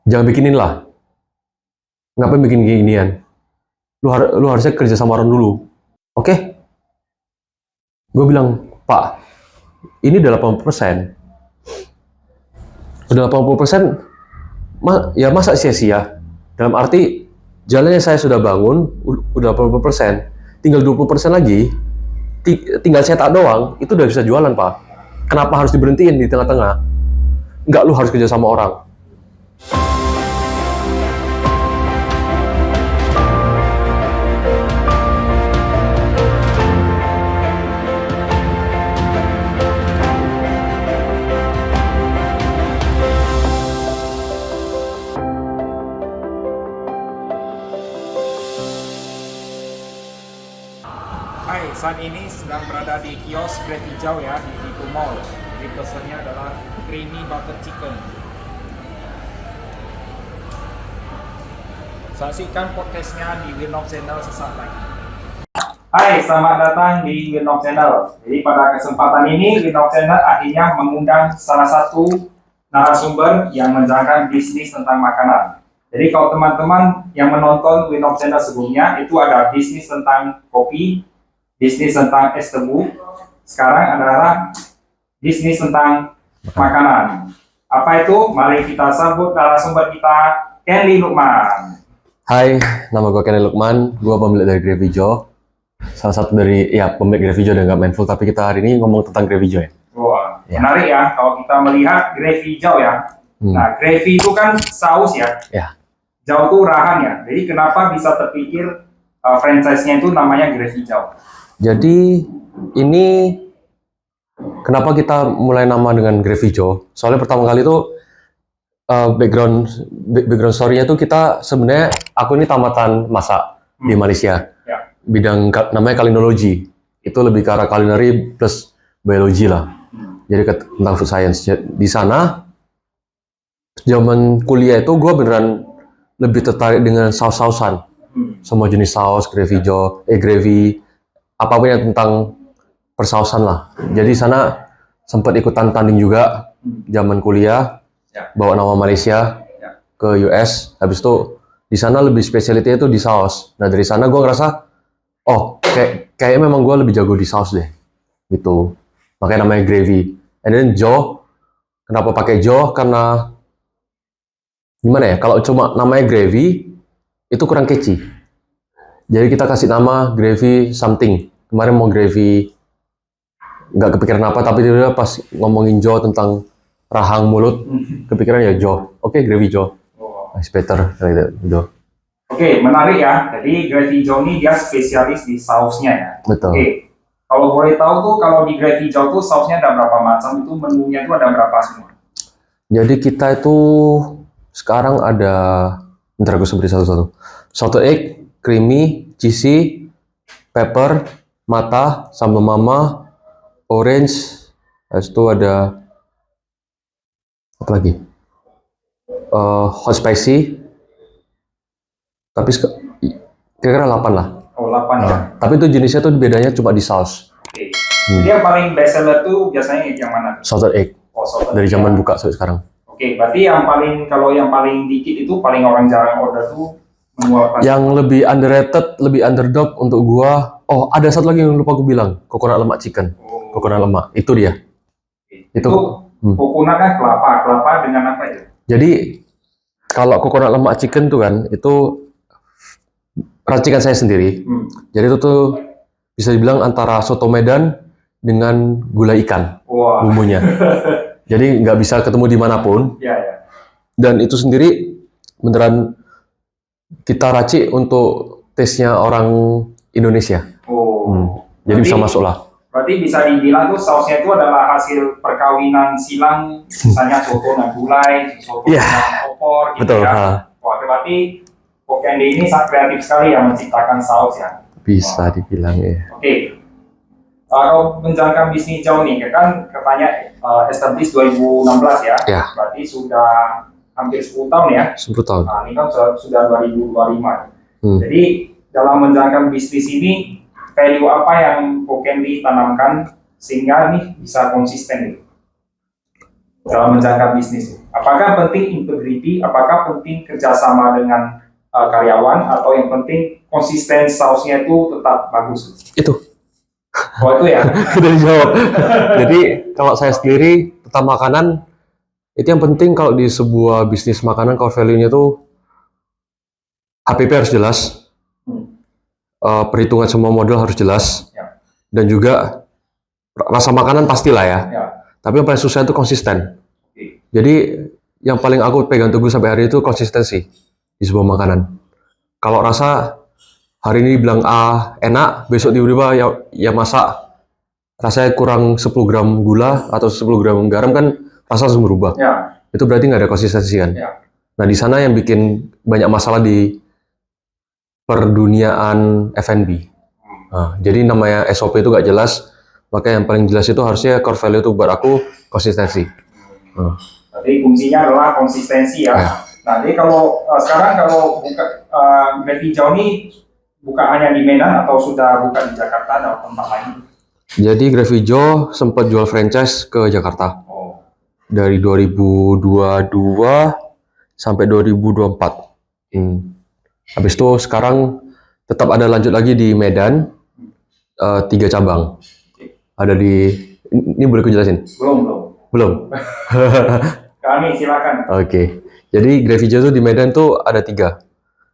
Jangan bikinin lah. Ngapain bikin ginian? Lu harusnya kerja sama orang dulu. Oke? Gue bilang, Pak, ini udah 80%. Udah 80%, ya masa sia-sia? Dalam arti, jalan yang saya sudah bangun, udah 80%. Tinggal 20% lagi, tinggal cetak doang, itu udah bisa jualan, Pak. Kenapa harus diberhentiin di tengah-tengah? Enggak, lu harus kerja sama orang. Hai, saat ini sedang berada di kios Grab Hijau ya di Lipo Mall. Jadi pesannya adalah creamy butter chicken. Saksikan podcastnya di Winov Channel sesaat lagi. Hai, selamat datang di Winov Channel. Jadi pada kesempatan ini Winov Channel akhirnya mengundang salah satu narasumber yang menjalankan bisnis tentang makanan. Jadi kalau teman-teman yang menonton Winov Channel sebelumnya itu ada bisnis tentang kopi, bisnis tentang es tebu. Sekarang adalah bisnis tentang makanan. Apa itu? Mari kita sambut narasumber kita, Kenly Lukman. Hai, nama gue Kenly Lukman. Gue pemilik dari Grab Hijau. Salah satu dari, pemilik Grab Hijau dan nggak mindful. Tapi kita hari ini ngomong tentang Grab Hijau ya. Wah, Ya. menarik ya kalau kita melihat gravy hijau ya. Nah, gravy itu kan saus ya. Ya. Hijau itu rahan ya. Jadi kenapa bisa terpikir franchise-nya itu namanya gravy hijau? Jadi ini kenapa kita mulai nama dengan Grab Hijau? Soalnya pertama kali itu background story-nya tuh kita sebenarnya aku ini tamatan masak di Malaysia. Ya. Bidang namanya kalinologi. Itu lebih ke arah culinary plus biologi lah. Jadi tentang food science. Di sana zaman kuliah itu gue beneran lebih tertarik dengan saus-sausan. Semua jenis saus, gravy, apapun yang tentang persausan lah. Jadi sana sempat ikutan tanding juga zaman kuliah, bawa nama Malaysia ke US. Habis itu di sana lebih spesialitinya itu di saus. Nah dari sana gue ngerasa, kayaknya memang gue lebih jago di saus deh, gitu. Makanya namanya gravy. And then Joe, kenapa pakai Joe? Karena gimana ya? Kalau cuma namanya gravy itu kurang catchy. Jadi kita kasih nama gravy something. Kemarin mau gravy, nggak kepikiran apa, tapi dia pas ngomongin Joe tentang rahang mulut, kepikiran ya Joe. Oke, gravy Joe. It's better gitu. Oke, menarik ya. Jadi gravy hijau ini dia spesialis di sausnya ya. Betul. Oke. Kalau boleh tahu tuh kalau di gravy hijau tuh sausnya ada berapa macam? Itu menunya tuh ada berapa semua? Jadi kita itu sekarang ada, bentar aku sebutin satu-satu. Salted egg, creamy, cheesy, pepper, mata, sambal mama, orange, habis itu ada apa lagi? Hot spicy, tapi kira-kira 8 lah. Oh, 8 ya. Tapi itu jenisnya tuh bedanya cuma di saus. Oke. Jadi yang paling best seller tuh biasanya yang mana? Salted egg. Oh, salted Dari egg. zaman buka sampai sekarang. Oke, berarti kalau yang paling dikit itu paling orang jarang order tuh menu apa? Yang lebih underrated, lebih underdog untuk gua. Oh, ada satu lagi yang lupa gua bilang, coconut lemak chicken. Coconut lemak, itu dia. Itu coconut kan kelapa dengan apa ya? Jadi kalau coconut lemak chicken tuh kan, itu racikan saya sendiri. Jadi itu tuh bisa dibilang antara soto Medan dengan gulai ikan. Wah. Bumbunya. Jadi nggak bisa ketemu dimanapun. Ya. Dan itu sendiri beneran kita racik untuk taste-nya orang Indonesia. Jadi bisa masuk lah. Berarti bisa dibilang tuh sausnya itu adalah hasil perkawinan silang, misalnya soto dan gulai, soto dan opor, gitu. Betul. Ya. Wah, berarti Kenly ini sangat kreatif sekali ya menciptakan saus ya. Bisa dibilang ya. Oke. Kalau menjalankan bisnis hijau nih, kan katanya established 2016 ya. Ya. Berarti sudah hampir 10 tahun ya. 10 tahun. Nah, ini kan sudah 2025. Jadi dalam menjalankan bisnis ini, value apa yang Kenly tanamkan sehingga nih bisa konsisten gitu dalam menjalankan bisnis? Apakah penting integrity, apakah penting kerjasama dengan karyawan, atau yang penting konsisten sausnya itu tetap bagus? Itu Oh itu ya. udah dijawab. Jadi kalau saya sendiri tentang makanan, itu yang penting kalau di sebuah bisnis makanan, core value-nya tuh HPP harus jelas, perhitungan semua model harus jelas, Ya. dan juga rasa makanan pastilah ya. Ya. Tapi yang paling susah itu konsisten. Oke. Jadi yang paling aku pegang teguh sampai hari itu konsistensi di sebuah makanan. Kalau rasa hari ini bilang A enak, besok tiba-tiba ya masak rasanya kurang 10 gram gula atau 10 gram garam, kan rasa langsung berubah. Ya. Itu berarti nggak ada konsistensi kan. Ya. Nah di sana yang bikin banyak masalah di perduniaan F&B. Nah, jadi namanya SOP itu nggak jelas, maka yang paling jelas itu harusnya core value itu buat aku konsistensi. Jadi kuncinya adalah konsistensi ya. Ya. Nah, jadi kalau sekarang kalau buka Grab Hijau ini buka hanya di Medan atau sudah buka di Jakarta atau tempat lain? Jadi Grab Hijau sempat jual franchise ke Jakarta Oh. dari 2022 sampai 2024. Habis itu sekarang tetap ada lanjut lagi di Medan, 3 cabang. Ada di, ini boleh aku jelasin? Belum. Kami silakan. Oke. Jadi Grab Hijau tuh di Medan tuh ada 3.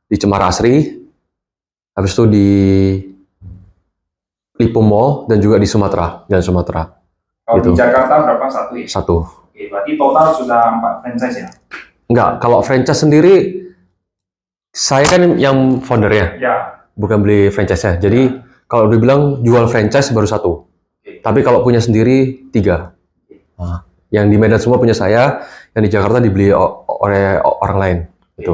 Di Cemara Asri, habis itu di Lipo Mall, dan juga di Sumatera, Jalan Sumatera. Kalau Gitu. di Jakarta berapa? 1 ya? 1. Oke, berarti total sudah 4 franchise ya? Enggak, kalau franchise sendiri, saya kan yang foundernya, Ya. bukan beli franchise-nya. Jadi kalau dibilang jual franchise baru 1. Tapi kalau punya sendiri 3. Nah, yang di Medan semua punya saya, yang di Jakarta dibeli oleh orang lain. Gitu.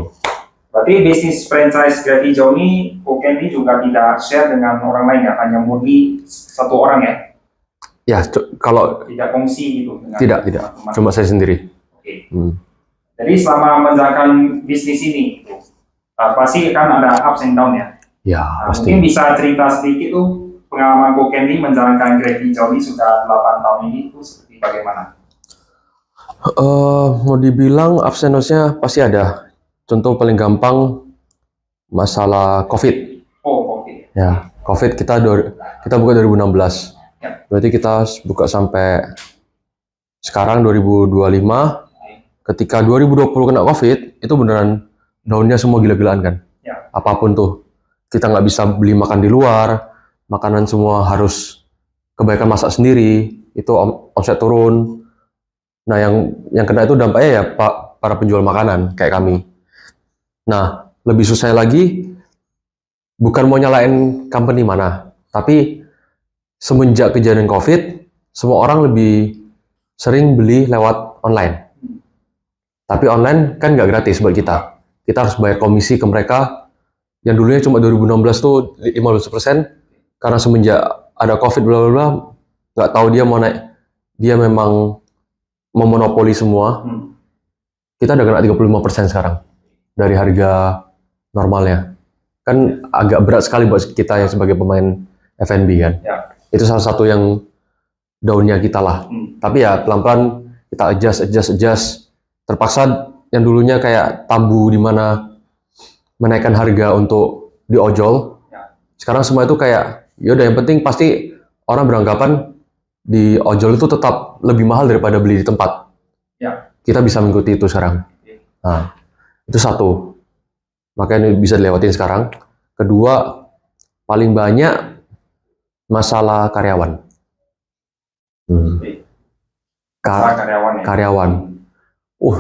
Berarti bisnis franchise Grab Hijau ini, Kokendi juga tidak share dengan orang lain ya? Hanya murni 1 orang ya? Ya, kalau Tidak kongsi gitu? Dengan tidak, teman-teman. cuma saya sendiri. Oke. Jadi selama menjalankan bisnis ini, pasti kan ada ups and down ya? Ya, Nah, pasti. mungkin bisa cerita sedikit tuh pengalaman Kokendi menjalankan Grab Hijau ini sudah 8 tahun ini itu seperti bagaimana? Mau dibilang ups and downs-nya pasti ada. Contoh paling gampang masalah COVID. Oh, oke. Ya, COVID kita buka 2016. Ya. Berarti kita buka sampai sekarang 2025. Ketika 2020 kena COVID, itu beneran down-nya semua gila-gilaan kan. Ya. Apapun tuh. Kita nggak bisa beli makan di luar, makanan semua harus kebaikan masak sendiri, itu omset turun. Nah, yang kena itu dampaknya ya para penjual makanan kayak kami. Nah, lebih susah lagi, bukan mau nyalain company mana, tapi semenjak kejadian COVID, semua orang lebih sering beli lewat online. Tapi online kan nggak gratis buat kita. Kita harus bayar komisi ke mereka, yang dulunya cuma 2016 tuh 15%, karena semenjak ada COVID bla bla bla, nggak tahu dia mau naik, dia memang memonopoli semua. Kita udah kena 35% sekarang dari harga normalnya. Kan agak berat sekali buat kita yang sebagai pemain F&B kan. Ya. Itu salah satu yang down-nya kita lah. Tapi ya pelan-pelan kita adjust. Terpaksa yang dulunya kayak tabu di mana menaikkan harga untuk diojol. Ya. Sekarang semua itu kayak yaudah, yang penting pasti orang beranggapan di ojol itu tetap lebih mahal daripada beli di tempat. Ya. Kita bisa mengikuti itu sekarang. Nah, itu satu. Makanya ini bisa dilewatin sekarang. Kedua, paling banyak masalah karyawan. Karyawan ya? Karyawan.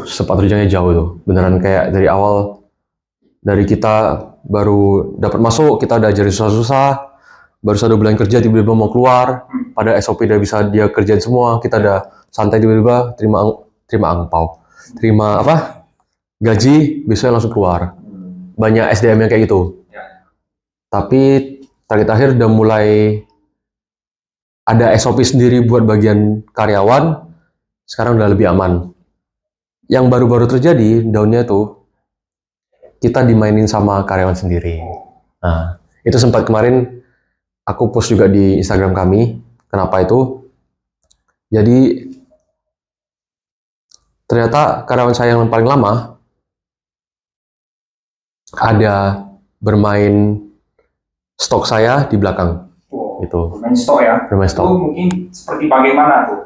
Sempat terjangnya jauh tuh. Beneran kayak dari awal, dari kita baru dapat masuk, kita udah ajarin susah-susah, baru 1 bulan kerja tiba-tiba mau keluar, pada SOP udah bisa dia kerjain semua, kita udah santai tiba-tiba terima angpau. Terima gaji, besoknya langsung keluar. Banyak SDM yang kayak gitu. Ya. Tapi target akhir udah mulai ada SOP sendiri buat bagian karyawan, sekarang udah lebih aman. Yang baru-baru terjadi, down-nya tuh, kita dimainin sama karyawan sendiri. Nah, itu sempat kemarin aku post juga di Instagram kami. Kenapa itu? Jadi ternyata karyawan saya yang paling lama ada bermain stok saya di belakang. Oh, Itu bermain stok ya. bermain stok. Itu mungkin seperti bagaimana tuh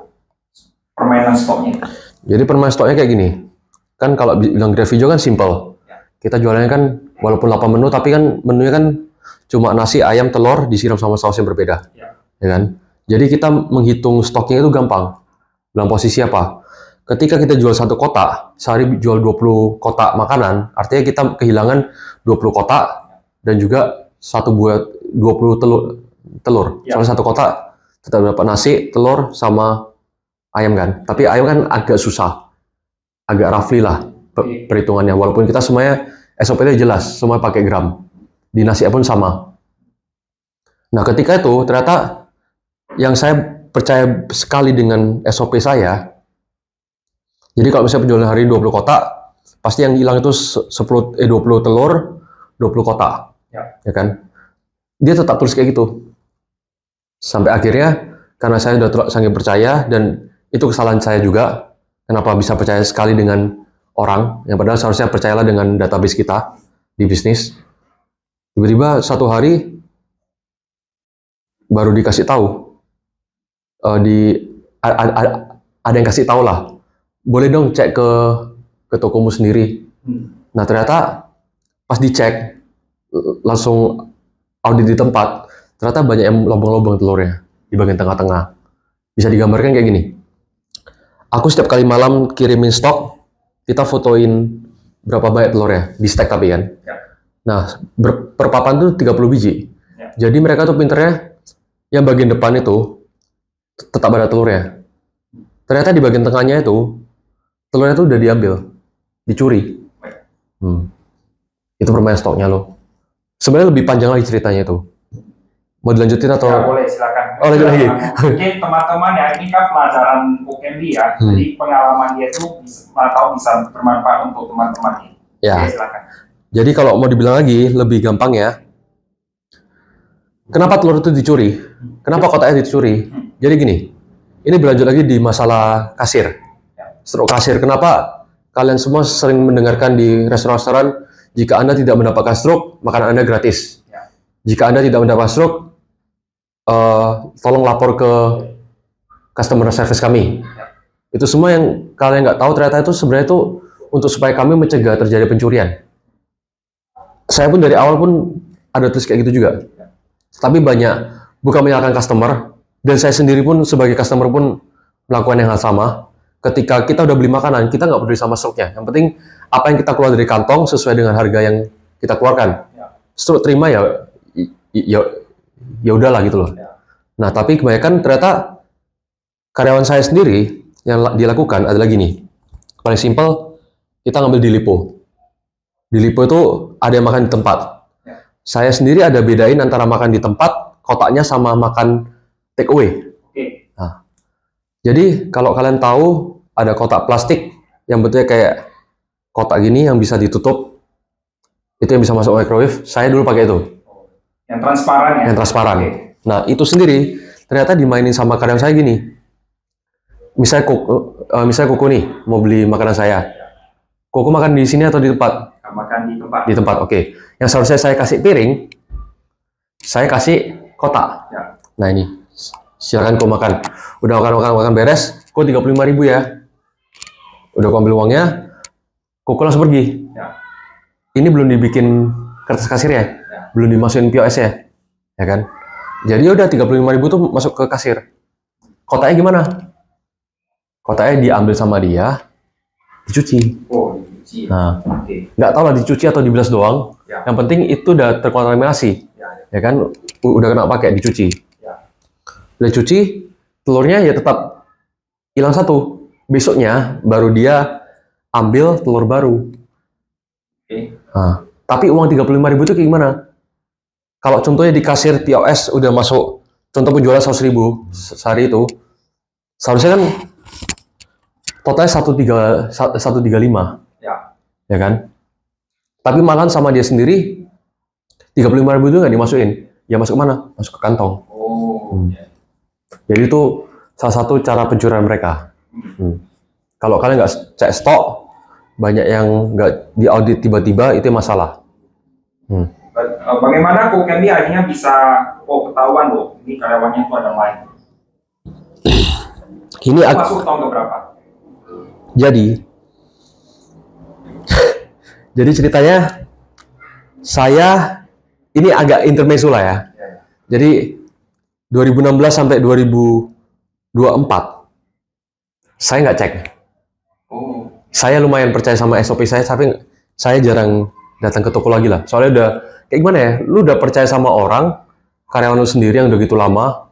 permainan stoknya? Jadi permain stoknya kayak gini. Kan kalau bilang Grab kan simple. Kita jualannya kan walaupun 8 menu, tapi kan menunya kan cuma nasi, ayam, telur disiram sama saus yang berbeda. Ya kan? Jadi kita menghitung stoknya itu gampang. Dalam posisi apa? Ketika kita jual satu kotak, sehari jual 20 kotak makanan, artinya kita kehilangan 20 kotak dan juga satu buat 20 telur. Soalnya satu kotak kita dapat nasi, telur, sama ayam kan. Tapi ayam kan agak susah. Agak roughly lah perhitungannya. Walaupun kita semuanya SOP-nya jelas, semua pakai gram. Di nasi pun sama. Nah, ketika itu ternyata yang saya percaya sekali dengan SOP saya, jadi kalau misalnya penjualan hari 20 kotak, pasti yang hilang itu 20 telur, 20 kotak. Ya kan? Dia tetap tulis kayak gitu. Sampai akhirnya, karena saya sudah sangat percaya, dan itu kesalahan saya juga, kenapa bisa percaya sekali dengan orang, yang padahal seharusnya percayalah dengan database kita di bisnis. Tiba-tiba satu hari, baru dikasih tahu, ada yang kasih tahu lah, boleh dong cek ke tokomu sendiri. Nah ternyata pas dicek, langsung audit di tempat, ternyata banyak yang lobang-lobang telurnya di bagian tengah-tengah. Bisa digambarkan kayak gini. Aku setiap kali malam kirimin stok, kita fotoin berapa banyak telurnya, di stack tapi kan. Nah, per papan tuh 30 biji. Jadi mereka tuh pinternya, yang bagian depan itu tetap ada telurnya. Ternyata di bagian tengahnya itu, telurnya tuh udah diambil, dicuri. Itu permainan stoknya loh. Sebenarnya lebih panjang lagi ceritanya itu. Mau dilanjutin atau? Ya, boleh, silakan. Oh, lanjut lagi. Mungkin teman-teman ya, ini kan pelajaran Pokembi ya. Jadi pengalaman dia itu bisa bermanfaat untuk teman-teman ini. Ya. Oke, silakan. Jadi kalau mau dibilang lagi, lebih gampang ya. Kenapa telur itu dicuri? Kenapa kotaknya dicuri? Jadi gini, ini berlanjut lagi di masalah kasir. Stroke kasir. Kenapa kalian semua sering mendengarkan di restoran-restoran, jika Anda tidak mendapatkan stroke, makanan Anda gratis. Jika Anda tidak mendapat stroke, tolong lapor ke customer service kami. Itu semua yang kalian nggak tahu, ternyata itu sebenarnya itu untuk supaya kami mencegah terjadi pencurian. Saya pun dari awal pun ada tulis kayak gitu juga. Tapi banyak, bukan menyalahkan customer, dan saya sendiri pun sebagai customer pun melakukan yang hal sama. Ketika kita udah beli makanan, kita nggak peduli sama stoknya. Yang penting apa yang kita keluar dari kantong sesuai dengan harga yang kita keluarkan. Stroke terima ya udahlah gitu loh. Nah, tapi kebanyakan ternyata karyawan saya sendiri yang dilakukan adalah gini. Paling simpel, kita ngambil di Lipo. Di Lipo itu ada yang makan di tempat. Saya sendiri ada bedain antara makan di tempat, kotaknya sama makan take away. Nah, jadi kalau kalian tahu ada kotak plastik yang bentuknya kayak kotak gini yang bisa ditutup, itu yang bisa masuk microwave, saya dulu pakai itu. Yang transparan ya? Yang transparan. Nah, itu sendiri ternyata dimainin sama karyawan saya gini. Misalnya Koko nih, mau beli makanan saya. Koko makan di sini atau di tempat? Makan di tempat. Di tempat, oke. Yang seharusnya saya kasih piring, saya kasih kotak. Nah ini, silakan kau makan. Udah makan beres, kok 35.000 ya. Udah kau ambil uangnya, koko langsung pergi. Ini belum dibikin kertas kasir ya, belum dimasukin POS ya, ya kan? Jadi udah 35.000 tuh masuk ke kasir. Kotaknya gimana? Kotaknya diambil sama dia, dicuci. Nah, nggak tahu lah dicuci atau dibilas doang. Yang penting itu udah terkontaminasi, ya kan? Udah kena pakai, dicuci. Udah cuci, telurnya ya tetap hilang satu. Besoknya baru dia ambil telur baru. Nah, tapi uang 35.000 itu kayak gimana? Kalau contohnya di kasir POS udah masuk, contoh penjualan 100.000 sehari itu, seharusnya kan totalnya 135. Ya kan? Tapi makan sama dia sendiri 35.000 itu nggak dimasukin. Ya masuk mana? Masuk ke kantong. Jadi itu salah satu cara pencurian mereka. Kalau kalian nggak cek stok, banyak yang nggak diaudit tiba-tiba, itu masalah. Bagaimana kok Candy akhirnya bisa ketahuan loh, ini karyawannya itu ada main. Ini Masuk tahun keberapa? jadi ceritanya saya ini agak intermezzo lah ya. Jadi 2016 sampai 2024 saya nggak cek. Saya lumayan percaya sama SOP saya, tapi saya jarang datang ke toko lagi lah. Soalnya udah kayak gimana ya? Lu udah percaya sama orang, karyawan lu sendiri yang udah gitu lama,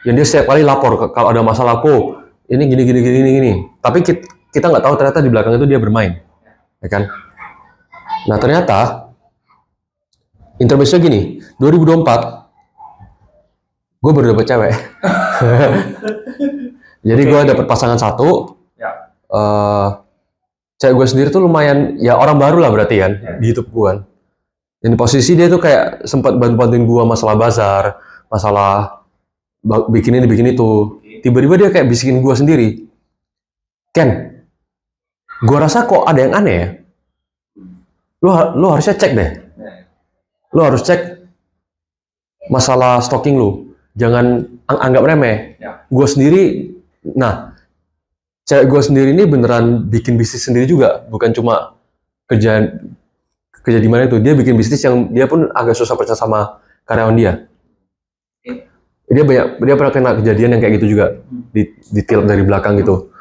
yang dia setiap kali lapor kalau ada masalah, kok ini gini. Tapi kita nggak tahu ternyata di belakang itu dia bermain, ya kan? Nah ternyata intermezzo gini, 2024 gue baru dapet cewek. Jadi gue dapet pasangan satu. Cewek gue sendiri tuh lumayan, ya orang baru lah berarti kan, di YouTube gue kan. Dan di posisi dia tuh kayak sempat bantuin gue masalah bazar, masalah bikin ini, bikin itu. Tiba-tiba dia kayak bisikin gue sendiri. Ken, gue rasa kok ada yang aneh ya. Lu harusnya cek deh. Lu harus cek masalah stocking lu. Jangan anggap remeh. Gue sendiri, cewek gue sendiri ini beneran bikin bisnis sendiri juga, bukan cuma kerja di mana itu. Dia bikin bisnis yang dia pun agak susah percaya sama karyawan dia. Dia pernah kena kejadian yang kayak gitu juga, ditilang dari belakang gitu.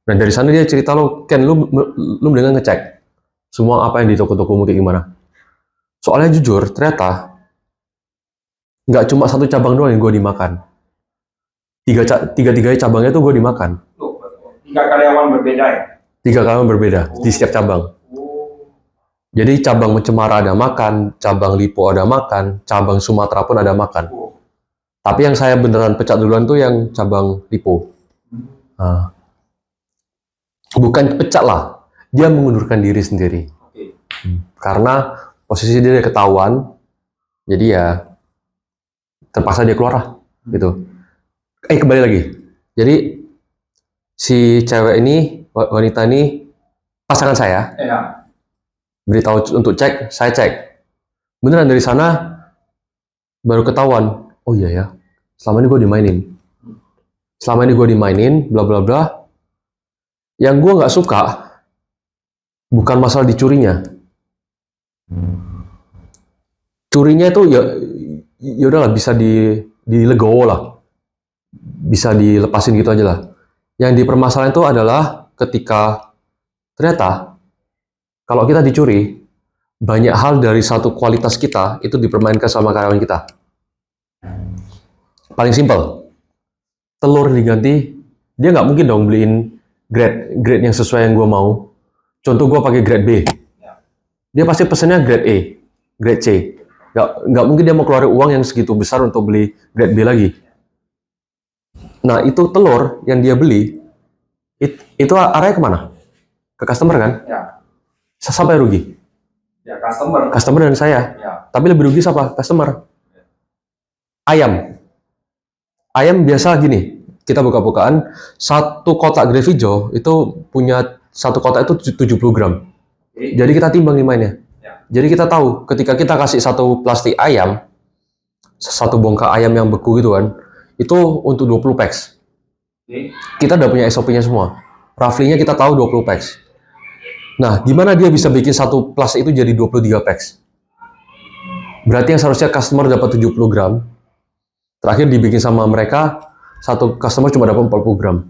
Dan dari sana dia cerita, lo Ken, lu mendingan ngecek semua apa yang di toko-toko kayak gimana. Soalnya jujur, ternyata nggak cuma satu cabang doang yang gue dimakan. Tiga-tiganya cabangnya tuh gue dimakan. 3 karyawan berbeda ya? 3 karyawan berbeda di setiap cabang. Jadi cabang Cemara ada makan, cabang Lipo ada makan, cabang Sumatera pun ada makan. Tapi yang saya beneran pecat duluan tuh yang cabang Lipo. Bukan pecat lah, dia mengundurkan diri sendiri. Karena posisi dia ketahuan, jadi ya terpaksa dia keluar lah, gitu. Kembali lagi. Jadi si cewek ini, wanita ini pasangan saya. Beritahu untuk cek, saya cek. Beneran dari sana baru ketahuan. Oh iya ya, selama ini gue dimainin. Bla bla bla. Yang gue nggak suka bukan masalah dicurinya. Curinya itu ya udahlah, bisa dilegowo lah, bisa dilepasin gitu aja lah. Yang dipermasalahan itu adalah ketika ternyata kalau kita dicuri, banyak hal dari satu kualitas kita itu dipermainkan sama karyawan kita. Paling simpel, telur diganti, dia nggak mungkin dong beliin grade yang sesuai yang gue mau. Contoh gue pakai grade B, dia pasti pesennya grade E, grade C. Nggak mungkin dia mau keluarin uang yang segitu besar untuk beli grade B lagi. Nah itu telur yang dia beli, itu arahnya kemana? Ke customer kan? Sampai rugi. Ya, customer. Customer dan saya. Tapi lebih rugi siapa? Customer. Ayam biasa gini, kita buka-bukaan, satu kotak Grevio itu punya satu kotak itu 70 gram. Jadi kita timbang limbahnya. Jadi kita tahu ketika kita kasih satu plastik ayam, satu bongkar ayam yang beku gitu kan, itu untuk 20 packs. Kita udah punya SOP-nya semua. Roughly-nya kita tahu 20 packs. Nah, gimana dia bisa bikin satu plastik itu jadi 23 packs? Berarti yang seharusnya customer dapat 70 gram, terakhir dibikin sama mereka, satu customer cuma dapat 40 gram.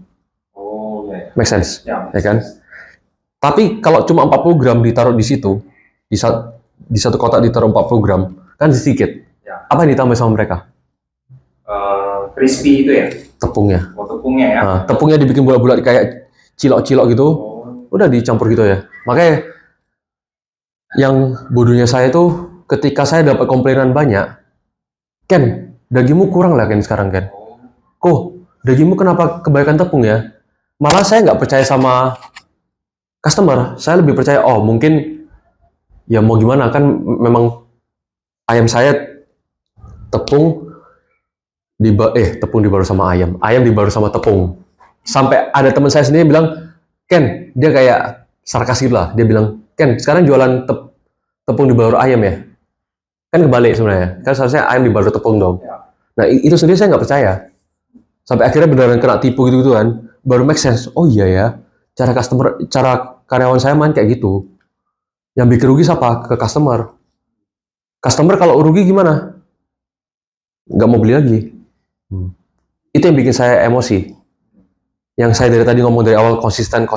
Make sense? Ya kan? Tapi kalau cuma 40 gram ditaruh di situ, di satu kotak ditaruh 40 gram, kan sedikit. Apa yang ditambah sama mereka? Crispy itu ya? Tepungnya. Tepungnya ya? Nah, tepungnya dibikin bulat-bulat kayak cilok-cilok gitu, udah dicampur gitu ya. Makanya yang bodohnya saya tuh ketika saya dapat komplainan banyak, Ken, dagingmu kurang lah Ken sekarang Ken. Kok dagingmu kenapa kebanyakan tepung ya? Malah saya nggak percaya sama customer, saya lebih percaya mungkin ya mau gimana kan, memang ayam saya tepung dibaru sama ayam dibaru sama tepung. Sampai ada teman saya sendiri bilang, Ken, dia kayak sarkas gitu lah. Dia bilang, Ken, sekarang jualan tepung di balur ayam ya? Kan kebalik sebenarnya. Kan seharusnya ayam di balur tepung dong. Ya. Nah, itu sendiri saya nggak percaya. Sampai akhirnya beneran kena tipu gitu-gitu kan. Baru make sense. Oh iya ya, cara karyawan saya main kayak gitu. Yang bikin rugi siapa? Ke customer. Customer kalau rugi gimana? Nggak mau beli lagi. Itu yang bikin saya emosi. Yang saya dari tadi ngomong dari awal konsisten,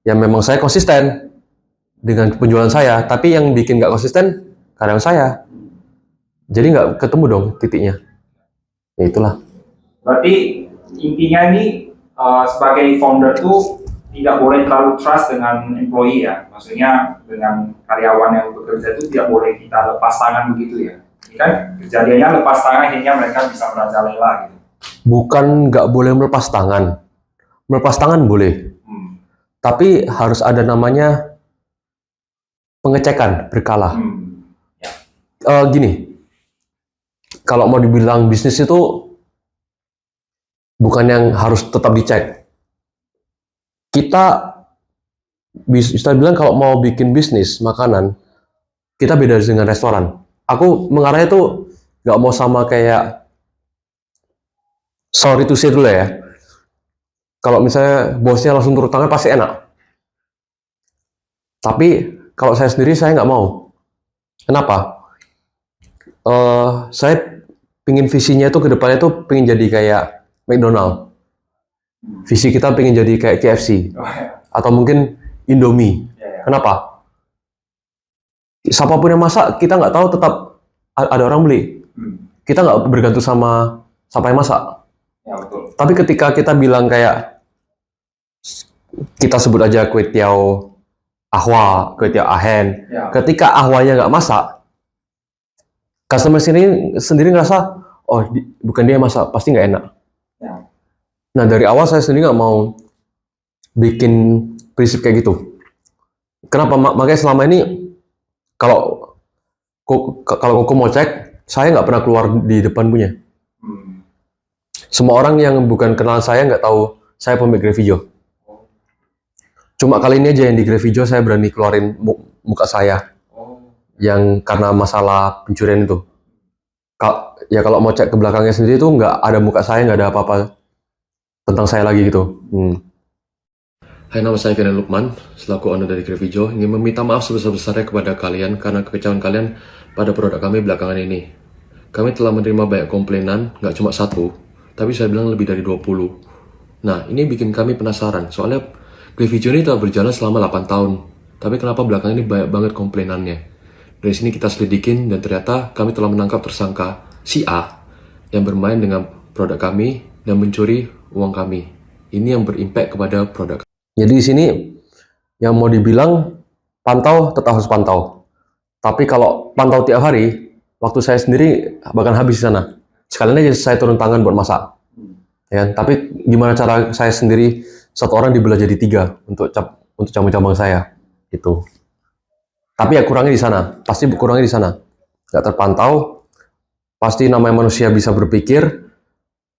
ya memang saya konsisten dengan penjualan saya, tapi yang bikin nggak konsisten karyawan saya. Jadi nggak ketemu dong titiknya. Ya itulah. Berarti intinya ini sebagai founder tuh tidak boleh terlalu trust dengan employee ya. Maksudnya dengan karyawan yang bekerja itu tidak boleh kita lepas tangan begitu ya. Ini kan kejadiannya lepas tangan akhirnya mereka bisa merajalela gitu. Bukan nggak boleh melepas tangan. Melepas tangan boleh. Tapi harus ada namanya pengecekan berkala. Gini, kalau mau dibilang bisnis itu bukan yang harus tetap dicek. Kita bisa bilang kalau mau bikin bisnis makanan, kita beda dengan restoran. Aku mengarahnya tuh nggak mau sama kayak, sorry to say dulu ya, kalau misalnya bosnya langsung turun tangan pasti enak. Tapi kalau saya sendiri saya nggak mau. Kenapa? Saya pingin visinya itu ke depannya tuh pingin jadi kayak McDonald. Visi kita pingin jadi kayak KFC atau mungkin Indomie. Kenapa? Siapapun yang masak kita nggak tahu tetap ada orang beli. Kita nggak bergantung sama siapa yang masak. Ya, betul. Tapi ketika kita bilang kayak kita sebut aja kue tiao ahwa, kue tiao ahen. Ya. Ketika ahwanya nggak masak, customer sendiri ngerasa, oh bukan dia yang masak, pasti nggak enak. Ya. Nah dari awal saya sendiri nggak mau bikin prinsip kayak gitu. Kenapa? Makanya selama ini kalau aku mau cek, saya nggak pernah keluar di depan punya. Semua orang yang bukan kenal saya nggak tahu saya pemilik Graffijo. Cuma kali ini aja yang di Graffijo saya berani keluarin muka saya. Yang karena masalah pencurian itu. Ya kalau mau cek ke belakangnya sendiri tuh nggak ada muka saya, nggak ada apa-apa tentang saya lagi gitu. Hai, nama saya Finan Lukman, selaku owner dari Graffijo, ingin meminta maaf sebesar-besarnya kepada kalian karena kekecewaan kalian pada produk kami belakangan ini. Kami telah menerima banyak komplainan, nggak cuma satu, tapi saya bilang lebih dari 20. Nah, ini bikin kami penasaran, soalnya Graffijo ini telah berjalan selama 8 tahun, tapi kenapa belakangan ini banyak banget komplainannya. Dari sini kita selidikin dan ternyata kami telah menangkap tersangka si A yang bermain dengan produk kami dan mencuri uang kami. Ini yang berimpact kepada produk. Jadi di sini yang mau dibilang pantau tetap harus pantau. Tapi kalau pantau tiap hari, waktu saya sendiri bahkan habis di sana. Sekalian aja saya turun tangan buat masak. Ya, tapi gimana cara saya sendiri satu orang dibelah jadi 3 untuk cabang-cabang saya itu. Tapi ya kurangnya di sana, pasti kurangnya di sana. Nggak terpantau, pasti namanya manusia bisa berpikir,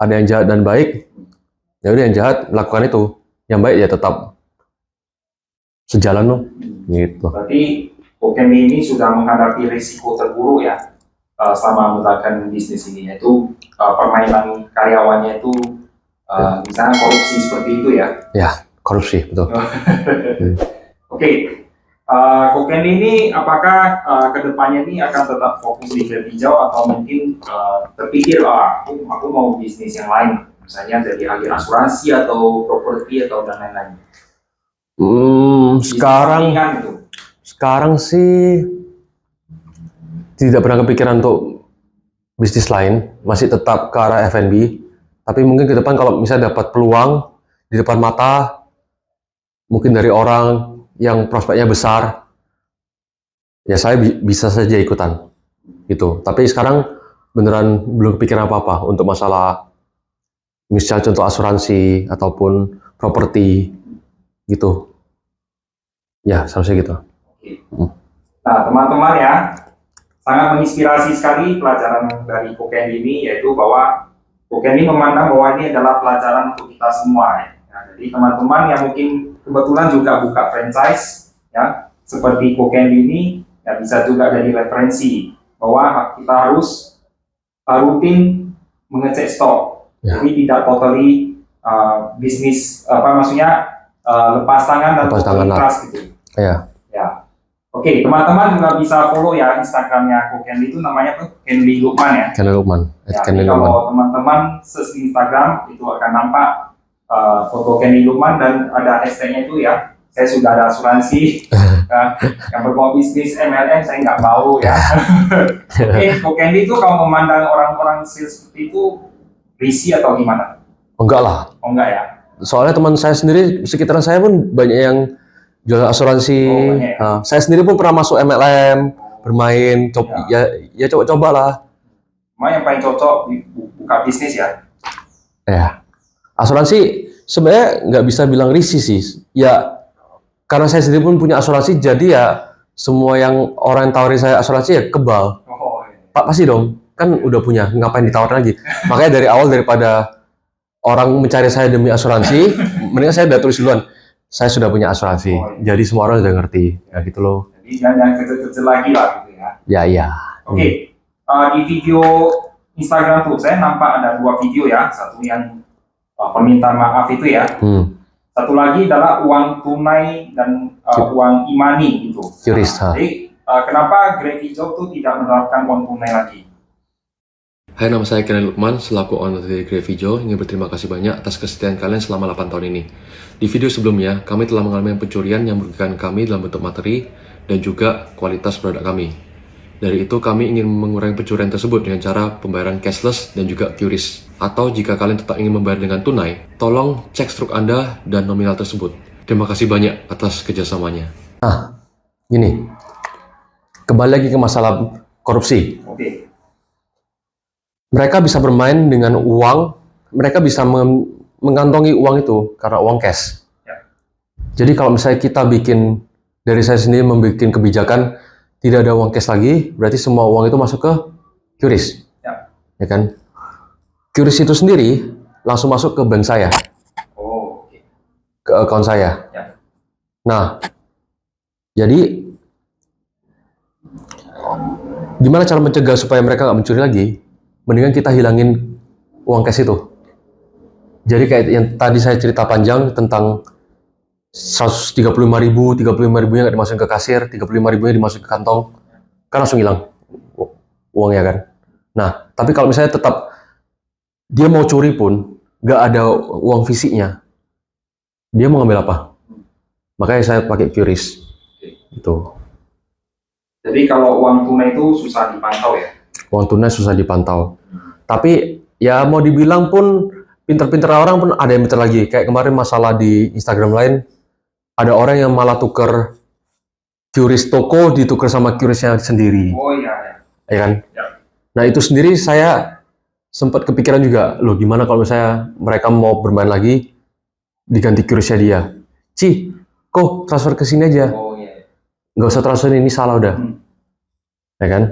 ada yang jahat dan baik, ya udah yang jahat lakukan itu, yang baik ya tetap sejalan loh, gitu. Berarti Kokemi ini sudah menghadapi risiko terburuk ya selama menjalankan bisnis ini, yaitu permainan karyawannya itu misalnya korupsi seperti itu ya. Ya, korupsi, betul. Oke. Kokemi ini apakah kedepannya ini akan tetap fokus di Graffijo atau mungkin terpikir aku mau bisnis yang lain, misalnya dari agen asuransi atau properti atau dan lain-lain? Sekarang sih tidak pernah kepikiran untuk bisnis lain, masih tetap ke arah F&B. Tapi mungkin ke depan kalau misalnya dapat peluang di depan mata, mungkin dari orang yang prospeknya besar, ya saya bisa saja ikutan gitu. Tapi sekarang beneran belum kepikiran apa-apa untuk masalah misalnya contoh asuransi ataupun properti gitu. Ya, seharusnya gitu. Nah, teman-teman ya, sangat menginspirasi sekali pelajaran dari Kokemi ini, yaitu bahwa Kokemi memandang bahwa ini adalah pelajaran untuk kita semua ya. Jadi teman-teman yang mungkin kebetulan juga buka franchise, ya, seperti Cocandy ini, ya bisa juga jadi referensi bahwa kita harus rutin mengecek stok. Ya. Jadi tidak totally bisnis maksudnya lepas tangan dan Lepas tangan lah. ikhlas gitu. Ya. Ya. Oke, teman-teman juga bisa follow ya Instagramnya Cocandy itu namanya apa? Kenly Lukman ya. Kenly Lukman. Ya, Kenly jadi Lukman. kalau teman-teman search di Instagram itu akan nampak foto Kenly Lukman dan ada hashtagnya itu ya. Saya sudah ada asuransi yang berbau bisnis MLM saya nggak mau ya. Oke, Cocandy itu kalau memandang orang-orang sales seperti itu risih atau gimana? Enggak lah. Oh enggak ya. Soalnya teman saya sendiri, sekitaran saya pun banyak yang jual asuransi. Banyak ya? Nah, saya sendiri pun pernah masuk MLM, bermain, ya coba-coba lah. Cuma yang paling cocok buka bisnis ya. Ya, asuransi sebenarnya nggak bisa bilang risih sih. Ya, karena saya sendiri pun punya asuransi, jadi ya semua yang orang yang tawarin saya asuransi ya kebal. Oh, iya. Pak pasti dong, kan udah punya, ngapain ditawarin lagi? Makanya dari awal daripada orang mencari saya demi asuransi, mendingan saya udah tulis duluan. Saya sudah punya asuransi, jadi semua orang udah ngerti, ya gitu loh. Jadi jangan kecil-kecil lagi lah gitu ya. Ya iya. Oke, di video Instagram tuh saya nampak ada 2 video ya, satu yang permintaan maaf itu ya, satu lagi adalah uang tunai dan uang e-money gitu. QRIS. Jadi kenapa Greffijo tuh tidak menerapkan uang tunai lagi? Hai, nama saya Kenly Lukman, selaku owner dari Greffijo. Ingin berterima kasih banyak atas kesetiaan kalian selama 8 tahun ini. Di video sebelumnya, kami telah mengalami pencurian yang merugikan kami dalam bentuk materi dan juga kualitas produk kami. Dari itu, kami ingin mengurangi pencurian tersebut dengan cara pembayaran cashless dan juga QRIS. Atau jika kalian tetap ingin membayar dengan tunai, tolong cek struk Anda dan nominal tersebut. Terima kasih banyak atas kerjasamanya. Nah, gini. Kembali lagi ke masalah korupsi. Oke. Mereka bisa bermain dengan uang, mereka bisa mengantongi uang itu karena uang cash. Ya. Jadi kalau misalnya kita dari saya sendiri membuat kebijakan tidak ada uang cash lagi, berarti semua uang itu masuk ke QRIS. Ya kan? QRIS itu sendiri langsung masuk ke bank saya. Oh, oke. Ke akun saya. Ya. Nah, jadi gimana cara mencegah supaya mereka nggak mencuri lagi? Mendingan kita hilangin uang cash itu. Jadi kayak yang tadi saya cerita panjang tentang 135.000 nya nggak dimasukin ke kasir, 35.000 nya dimasukin ke kantong, kan langsung hilang uangnya kan. Nah, tapi kalau misalnya tetap dia mau curi pun nggak ada uang fisiknya, dia mau ngambil apa? Makanya saya pakai QRIS. Itu. Jadi kalau uang tunai itu susah dipantau ya? Uang tunai susah dipantau. Tapi ya mau dibilang pun pinter-pinter orang pun ada yang pinter lagi. Kayak kemarin masalah di Instagram lain, ada orang yang malah tuker QRIS toko ditukar sama QRIS-nya sendiri. Oh iya ya. Ya kan? Ya. Nah itu sendiri saya sempat kepikiran juga, loh gimana kalau misalnya mereka mau bermain lagi diganti QRIS-nya dia. Kok transfer ke sini aja. Oh iya. Nggak usah transfer, ini salah udah. Ya kan?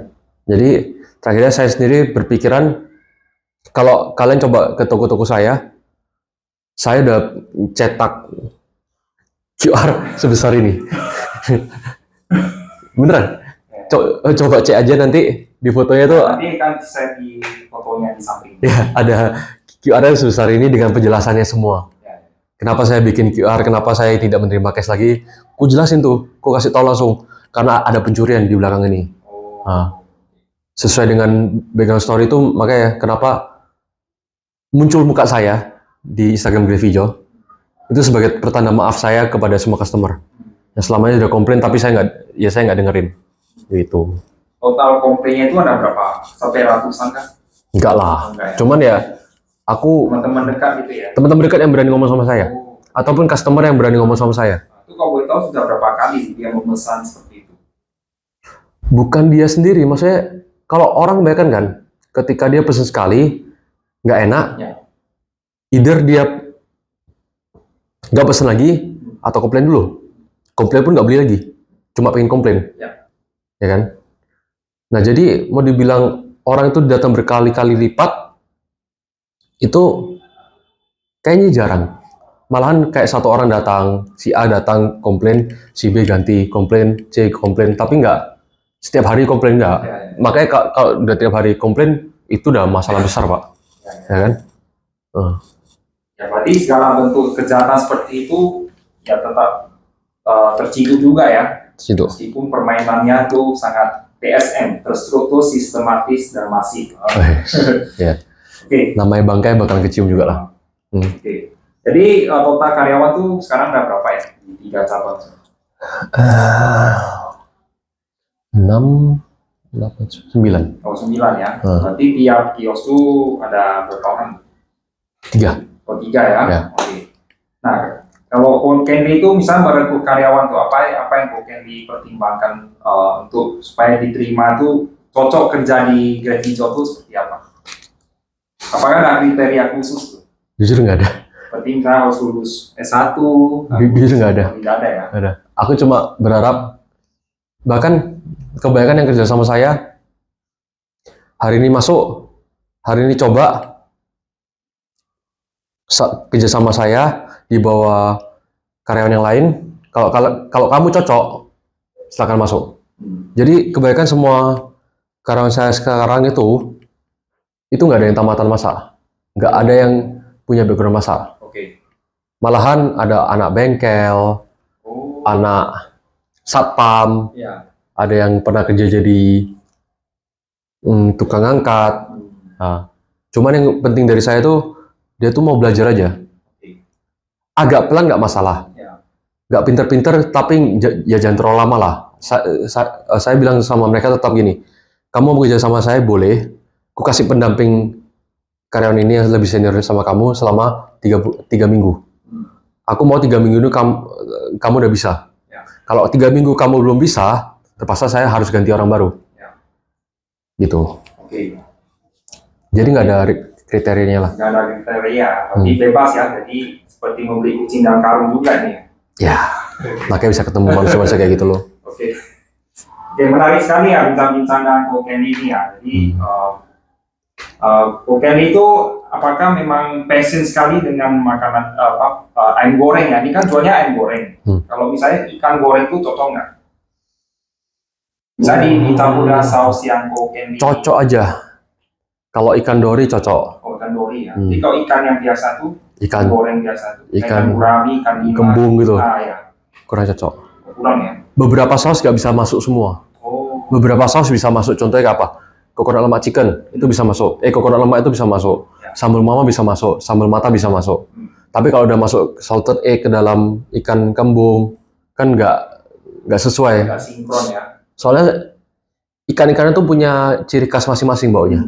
Jadi terakhirnya saya sendiri berpikiran, kalau kalian coba ke toko-toko saya udah cetak QR sebesar ini. Beneran? Coba cek aja nanti di fotonya tuh. Nanti kan saya di fotonya di samping. Ya, ada QR sebesar ini dengan penjelasannya semua. Ya. Kenapa saya bikin QR, kenapa saya tidak menerima cash lagi, ku jelasin tuh, ku kasih tahu langsung. Karena ada pencurian di belakang ini. Oh. Nah, sesuai dengan background story itu, makanya kenapa muncul muka saya di Instagram Greffijo itu sebagai pertanda maaf saya kepada semua customer yang selamanya sudah komplain tapi saya nggak dengerin gitu. Total komplainnya itu ada berapa? Sampai ratusan kan? Enggak lah. Enggak ya? Cuman ya aku Teman-teman dekat gitu ya? teman-teman dekat yang berani ngomong sama saya ataupun customer yang berani ngomong sama saya. Itu kalau boleh tahu sudah berapa kali dia memesan seperti itu? Bukan dia sendiri, maksudnya kalau orang kebanyakan kan ketika dia pesen sekali nggak enak, either dia nggak pesen lagi atau komplain dulu. Komplain pun nggak beli lagi, cuma pengen komplain. Ya kan? Nah jadi mau dibilang orang itu datang berkali-kali lipat, itu kayaknya jarang. malahan kayak satu orang datang, si A datang komplain, si B ganti komplain, C komplain, tapi nggak setiap hari komplain nggak. Ya, ya. Makanya kalau udah tiap hari komplain itu udah masalah besar Pak, ya kan? Ya berarti segala bentuk kejahatan seperti itu ya tetap terciduk juga ya. Situ. Meskipun permainannya tuh sangat TSM, terstruktur, sistematis dan masif. Ya. Oke. Namanya bangkai bakal kecium juga lah. Oke. Jadi total karyawan tuh sekarang udah berapa ya di 3 cabang? 6, 8, 9. Oh 9 ya. Berarti tiap kios tuh ada berapa orang? 3. Oh 3 ya. Ya. Oke. Nah kalau Kenri itu misalnya merekrut karyawan tuh apa yang Kenri pertimbangkan untuk supaya diterima tuh cocok kerja di Grab Hijau tuh seperti apa? Apakah ada kriteria khusus tuh? Jujur nggak ada. Seperti misalnya harus lulus S1. Jujur nggak ada. Tidak ada ya. Nggak ada. Aku cuma berharap, bahkan kebanyakan yang kerja sama saya hari ini masuk, hari ini coba kerja sama saya di bawah karyawan yang lain. Kalau kamu cocok, silakan masuk. Jadi kebanyakan semua karyawan saya sekarang itu nggak ada yang tamatan masak, nggak ada yang punya background masak. Oke. Malahan ada anak bengkel, anak satpam, Ya. ada yang pernah kerja jadi tukang angkat. Nah, cuman yang penting dari saya tuh dia tuh mau belajar aja. Agak pelan nggak masalah, nggak pinter-pinter tapi ya jangan terlalu lama lah. Saya bilang sama mereka tetap gini, kamu mau kerja sama saya boleh, aku kasih pendamping karyawan ini yang lebih senior sama kamu selama 3 minggu. Aku mau 3 minggu ini kamu udah bisa. Kalau 3 minggu kamu belum bisa, terpaksa saya harus ganti orang baru. Gitu. Oke. Jadi nggak ada kriterianya lah. Nggak ada kriteria, tapi bebas ya. Jadi seperti membeli kucing dalam karung juga nih. Ya, makanya bisa ketemu manusia-manusia kayak gitu loh. Oke. Oke, menarik sekali ya bincang-bincang dengan Ko Kenny ini ya. Jadi Ko Kenny itu apakah memang passion sekali dengan makanan ayam goreng ya? Ini kan jualnya ayam goreng. Kalau misalnya ikan goreng itu cocok nggak? Misalnya dicampur dengan saus yang Ko Kenny. Cocok aja. Kalau ikan dori cocok. Oh, ikan dori ya. Jadi kalau ikan yang biasa tuh, Ikan goreng biasa tuh. ikan gurami, ikan lima. kembung gitu. Ya. Kurang cocok. Kurang ya. Beberapa saus nggak bisa masuk semua. Oh. Beberapa saus bisa masuk. Contohnya apa? Coconut lemak chicken itu bisa masuk. Coconut lemak itu bisa masuk. Sambal mama bisa masuk. Sambal mata bisa masuk. Tapi kalau udah masuk salted egg ke dalam ikan kembung, kan nggak sesuai. Nggak sinkron ya. Soalnya ikan-ikannya tuh punya ciri khas masing-masing baunya.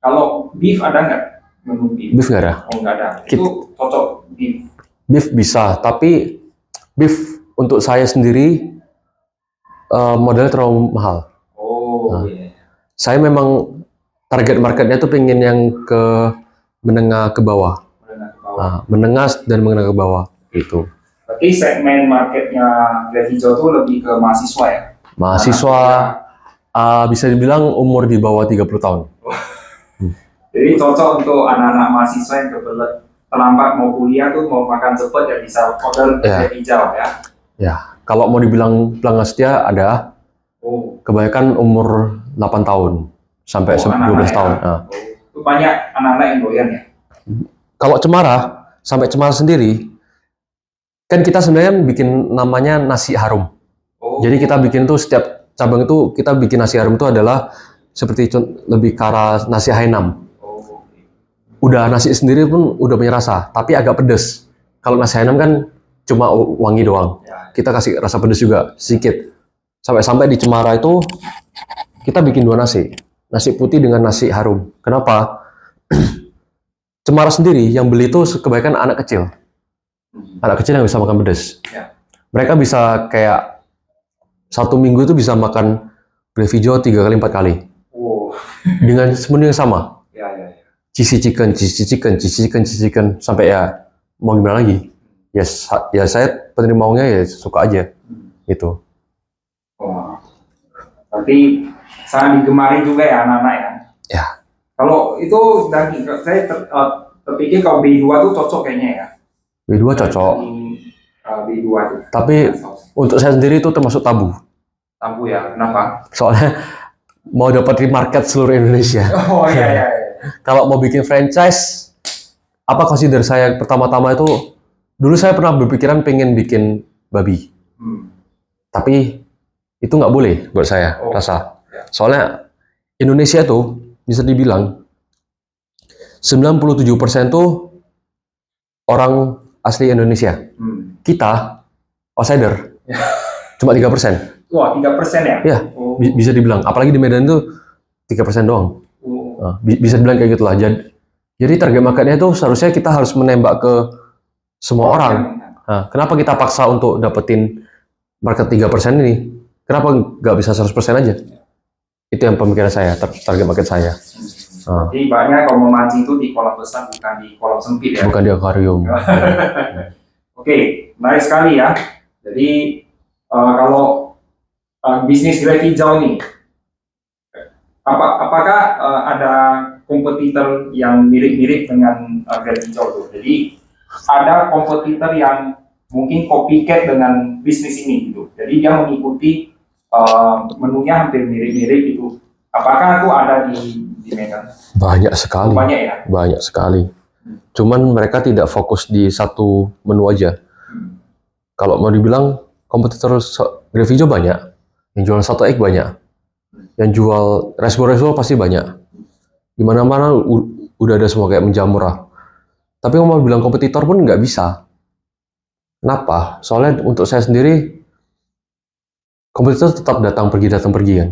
Kalau beef ada nggak? Menu beef? Beef nggak ada. Oh nggak ada. Itu cocok beef. Beef bisa, tapi beef untuk saya sendiri modalnya terlalu mahal. Oh iya. Saya memang target marketnya tuh pengen yang ke menengah ke bawah. Menengah ke bawah. Menengah dan menengah ke bawah gitu. Berarti segmen marketnya Grab Hijau tuh lebih ke mahasiswa ya? Mahasiswa bisa dibilang umur di bawah 30 tahun. Jadi cocok untuk anak-anak mahasiswa yang kebelet terlambat mau kuliah tuh mau makan cepet ya bisa order Grab Hijau ya? Ya. Kalau mau dibilang pelanggan setia ada. Kebanyakan umur 8 tahun sampai 12 tahun. Ya. Itu banyak anak-anak yang doyan ya? Kalau Cemara, sampai Cemara sendiri, kan kita sebenarnya bikin namanya nasi harum. Jadi kita bikin tuh setiap cabang itu kita bikin nasi harum itu adalah seperti lebih ke arah nasi Hainam. Udah nasi sendiri pun udah punya rasa, tapi agak pedes. Kalau nasi Hainam kan cuma wangi doang. Kita kasih rasa pedes juga sedikit. Sampai-sampai di Cemara itu kita bikin 2 nasi. Nasi putih dengan nasi harum. Kenapa? Cemara sendiri yang beli itu kebanyakan anak kecil. Anak kecil yang bisa makan pedas. Mereka bisa kayak 1 minggu itu bisa makan Grab Hijau 3 kali 4 kali. Dengan menu yang sama. Cheesy chicken, sampai ya mau gimana lagi? Ya saya penerima maunya ya suka aja. Gitu. Berarti sangat digemari juga ya anak-anak ya? Ya. Kalau itu daging, saya terpikir kalau B2 tuh cocok kayaknya ya. B2 cocok. B2 itu. Tapi untuk saya sendiri itu termasuk tabu. Tabu ya, kenapa? Soalnya mau dapat di market seluruh Indonesia. Oh iya. Kalau mau bikin franchise, apa consider saya pertama-tama itu, dulu saya pernah berpikiran pengen bikin babi. Tapi itu nggak boleh buat saya, rasa. Soalnya Indonesia itu bisa dibilang 97% tuh orang asli Indonesia. Kita outsider. Cuma 3%. Wah, 3% ya? Ya, bisa dibilang. Apalagi di Medan itu 3% doang. Nah, bisa dibilang kayak gitulah. Jadi target marketnya itu seharusnya kita harus menembak ke semua orang. Nah, kenapa kita paksa untuk dapetin market 3% ini? Kenapa nggak bisa 100% aja? Itu yang pemikiran saya, target market saya. Nah, Jadi banyak kalau memancing itu di kolam besar, bukan di kolam sempit ya? bukan di akuarium. Oke, menarik sekali ya. Jadi kalau bisnis gerai hijau nih, apakah ada kompetitor yang mirip-mirip dengan gerai hijau tuh? Jadi ada kompetitor yang mungkin copycat dengan bisnis ini gitu. Jadi dia mengikuti menunya hampir mirip-mirip itu. Apakah itu ada di Medan? Banyak sekali. Banyak ya? Banyak sekali. Cuman mereka tidak fokus di satu menu aja. Kalau mau dibilang kompetitor gerai hijau banyak. Yang jual satu egg banyak. Yang jual resbo pasti banyak. Di mana-mana udah ada semua kayak menjamur lah. Tapi kalau mau bilang kompetitor pun nggak bisa. Kenapa? Soalnya untuk saya sendiri, kompetitor tetap datang pergi kan.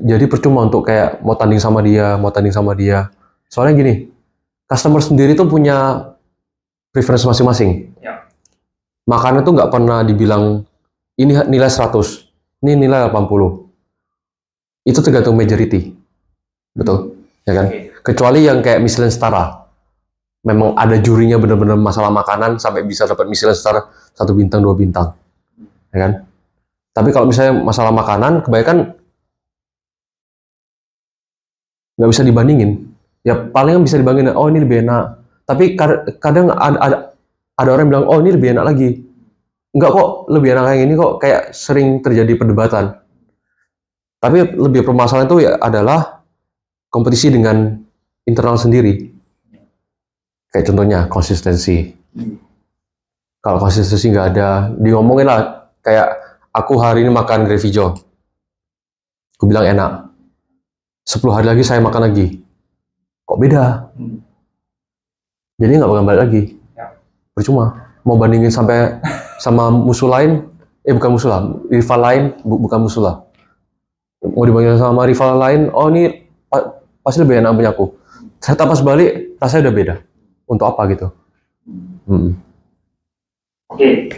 Jadi percuma untuk kayak mau tanding sama dia. Soalnya gini, customer sendiri tuh punya preference masing-masing. Ya. Makanan tuh nggak pernah dibilang ini nilai 100, ini nilai 80. Itu tergantung majority. Betul, ya kan? Kecuali yang kayak Michelin Star, memang ada jurinya benar-benar masalah makanan sampai bisa dapat Michelin Star 1 bintang 2 bintang, ya kan? Tapi kalau misalnya masalah makanan, kebanyakan nggak bisa dibandingin. Ya paling bisa dibandingin, oh ini lebih enak. Tapi kadang ada orang yang bilang, oh ini lebih enak lagi. Enggak kok, lebih enak yang ini kok, kayak sering terjadi perdebatan. Tapi lebih permasalahan itu ya adalah kompetisi dengan internal sendiri. Kayak contohnya konsistensi. Kalau konsistensi nggak ada, diomongin lah kayak aku hari ini makan gerai hijau. Aku bilang enak. 10 hari lagi saya makan lagi. Kok beda? Jadi nggak bakal balik lagi. Percuma. Mau bandingin sampai sama musuh lain, bukan musuh lah, rival lain, bukan musuh lah. Mau dibandingin sama rival lain, oh ini pasti lebih enak punya aku. Saya pas balik, rasanya udah beda. Untuk apa gitu? Oke.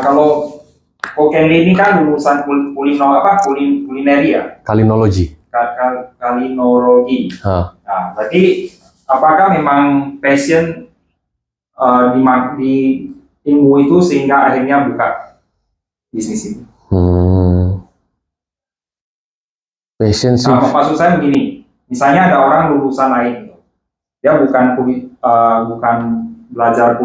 Kalau Kokenli ini kan lulusan kulineri ya? Kalinologi. Kalinologi. Nah, berarti apakah memang passion di ilmu itu sehingga akhirnya buka bisnis ini? Passion sih. Maksud saya begini, misalnya ada orang lulusan lain, dia bukan belajar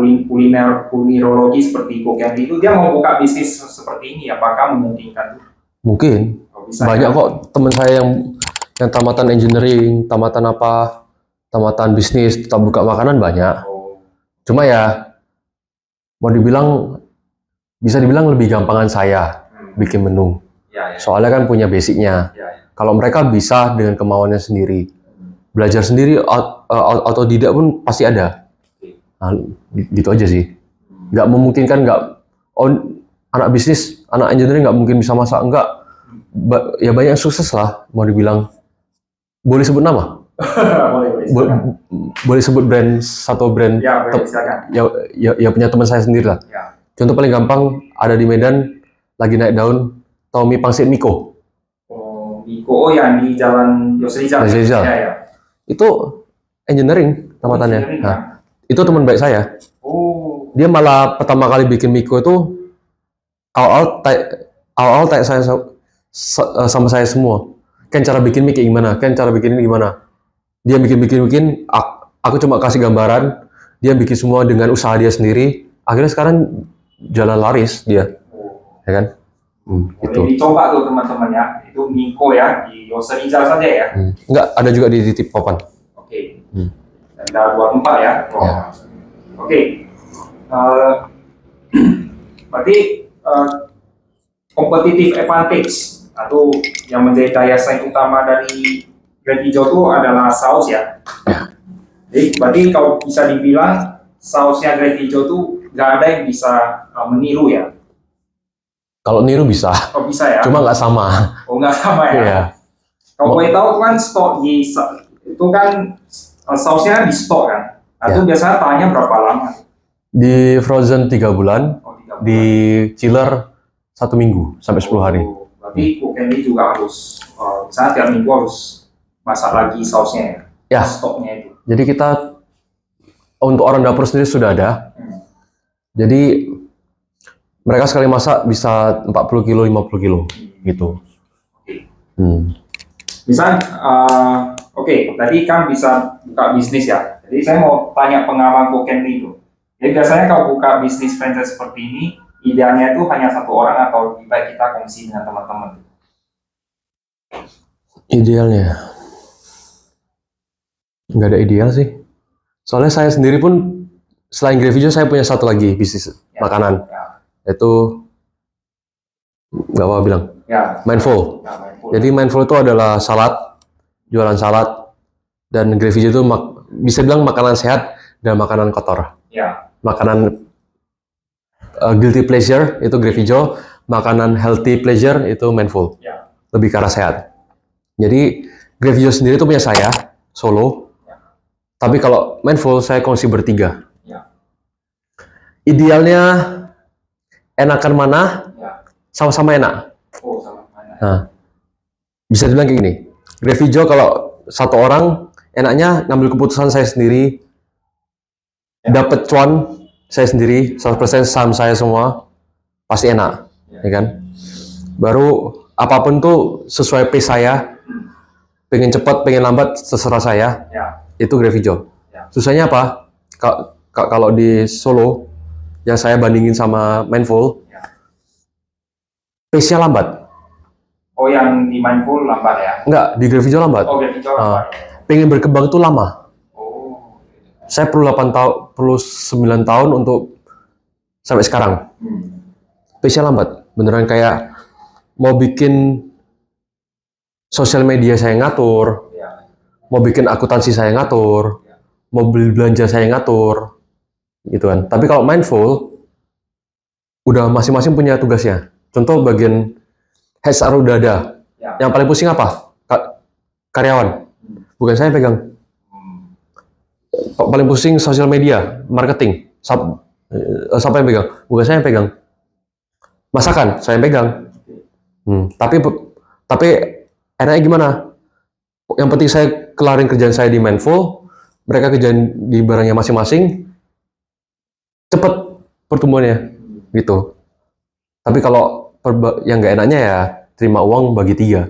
kulinerologi seperti Kokenli itu, dia mau buka bisnis seperti ini, apakah memungkinkan? Mungkin. Banyak kok teman saya yang tamatan engineering, tamatan bisnis, tetap buka makanan banyak. Cuma ya mau dibilang, bisa dibilang lebih gampangan saya bikin menu. Soalnya kan punya basicnya. Kalau mereka bisa dengan kemauannya sendiri, belajar sendiri atau tidak pun pasti ada. Nah, gitu aja sih. Nggak memungkinkan, anak bisnis, anak engineering nggak mungkin bisa masak, enggak. Ya banyak yang sukses lah, mau dibilang. Boleh sebut nama? boleh sebut brand, satu brand. Ya punya teman saya sendiri lah. Contoh paling gampang, ada di Medan, lagi naik daun, Tommy Pangsit Miko. Miko, yang di Jalan Yosrizal. Ya. Itu engineering tamatannya. Nah, itu teman baik saya. Dia malah pertama kali bikin Miko itu awal tanya saya sama saya semua. Kan cara bikin mie kayak gimana? Kan cara bikin ini gimana? Dia bikin. aku cuma kasih gambaran, dia bikin semua dengan usaha dia sendiri. Akhirnya sekarang jalan laris dia, ya kan? Boleh Gitu. dicoba tuh teman-teman ya. Itu Miko ya, di Yoserijal saja ya. Enggak, ada juga di Titip Papan. Oke. Ada 2 tempat ya. Ya. Oke. Berarti competitive advantage atau yang menjadi daya saing utama dari Grand Hijau itu adalah saus ya. Jadi berarti kalau bisa dibilang sausnya Grand Hijau itu nggak ada yang bisa meniru ya. Kalau niru bisa, Oh bisa ya. cuma nggak sama. Oh nggak sama ya. Iya. Kalau boleh tahu kan stok itu kan sausnya di stok kan. Nah, itu biasanya tahannya berapa lama? Di frozen 3 bulan, Oh, 3 bulan. di chiller 1 minggu sampai 10 hari. Berarti Cook Candy juga harus, misalnya tiap minggu harus masak lagi sausnya ya? Ya. Stoknya itu. Jadi kita untuk orang dapur sendiri sudah ada. Jadi mereka sekali masak bisa 40 kilo, 50 kilo gitu. Misal, oke, tadi kan bisa buka bisnis ya. Jadi saya mau tanya pengalaman Cook Candy itu. Jadi biasanya kalau buka bisnis franchise seperti ini, idealnya itu hanya 1 orang atau lebih baik kita kongsi dengan teman-teman? Idealnya nggak ada ideal sih. Soalnya saya sendiri pun selain Grevy saya punya satu lagi bisnis makanan. Itu nggak apa bilang. Ya. Mindful. Ya, Mindful. Jadi Mindful itu adalah salad, jualan salad, dan Grevy itu bisa bilang makanan sehat dan makanan kotor. Ya. Makanan guilty pleasure itu Grevy, makanan healthy pleasure itu Mindful. Ya. Lebih ke arah sehat. Jadi Grevy sendiri itu punya saya solo. Tapi kalau Mindful saya kongsi bertiga. Ya. Idealnya enakan mana? Ya. Sama-sama enak. Oh, sama mana? Nah, bisa dibilang kayak gini. Grevy kalau 1 orang enaknya ngambil keputusan saya sendiri. Dapat cuan saya sendiri, 100% saham saya semua. Pasti enak, ya kan? Baru apapun tuh sesuai pace saya. Pengen cepat, pengen lambat, terserah saya. Ya. Itu Grevy. Ya. Susahnya apa? Kalau di Solo yang saya bandingin sama Mindful, pace-nya lambat. Oh, yang di Mindful lambat ya? Enggak, di Grevy lambat. Oh, Grand Hijau lambat. Pengen berkembang itu lama. Oh. Saya perlu 8 tahun, perlu 9 tahun untuk sampai sekarang. Pace-nya lambat. Beneran kayak mau bikin sosial media saya ngatur, mau bikin akuntansi saya ngatur, mau beli belanja saya ngatur, gitu kan. Tapi kalau Mindful, udah masing-masing punya tugasnya. Contoh bagian HR udah ada. Yang paling pusing apa? Karyawan. Bukan saya yang pegang. Paling pusing sosial media, marketing. Siapa yang pegang? Bukan saya yang pegang. Masakan, saya yang pegang. Tapi enaknya gimana? Yang penting saya kelarin kerjaan saya di Mindful, mereka kerjaan di barangnya masing-masing, cepet pertumbuhannya, gitu. Tapi kalau yang nggak enaknya ya terima uang bagi 3,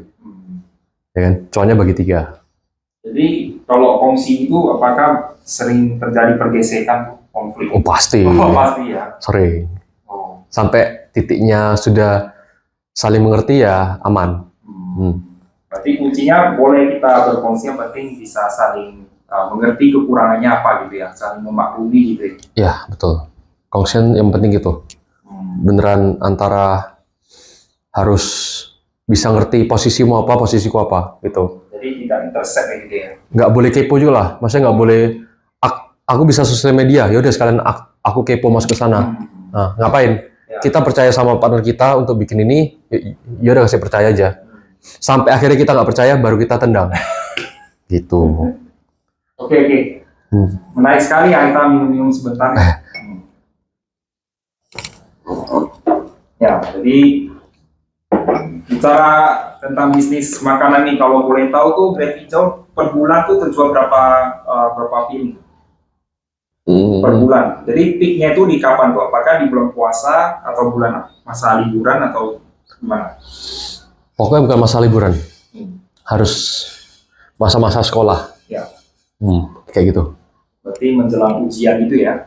ya kan? Cuannya bagi 3. Jadi kalau kongsi itu apakah sering terjadi pergesekan, konflik? Oh pasti. Oh pasti ya. Sering. Oh. Sampai titiknya sudah saling mengerti ya aman. Berarti kuncinya boleh kita berkongsi, yang penting bisa saling mengerti kekurangannya apa gitu ya, saling memaklumi gitu ya. Ya betul. Kongsian yang penting gitu. Beneran antara harus bisa ngerti posisimu apa, posisiku apa gitu. Jadi tidak intercept gitu ya. Nggak boleh kepo juga lah. Maksudnya nggak boleh aku bisa sosial media, ya udah sekalian aku kepo masuk ke sana. Nah, ngapain? Ya. Kita percaya sama partner kita untuk bikin ini, ya udah kasih percaya aja. Sampai akhirnya kita nggak percaya, baru kita tendang. Gitu. Oke. Menarik sekali ya, kita minum-minum sebentar. Ya, jadi bicara tentang bisnis makanan nih, kalau boleh tahu tuh Grand Hijau per bulan tuh terjual berapa piring per bulan. Jadi peaknya itu di kapan tuh? Apakah di bulan puasa atau bulan masa liburan atau gimana? Pokoknya bukan masa liburan, harus masa-masa sekolah. Ya. Kayak gitu. Berarti menjelang ujian itu ya.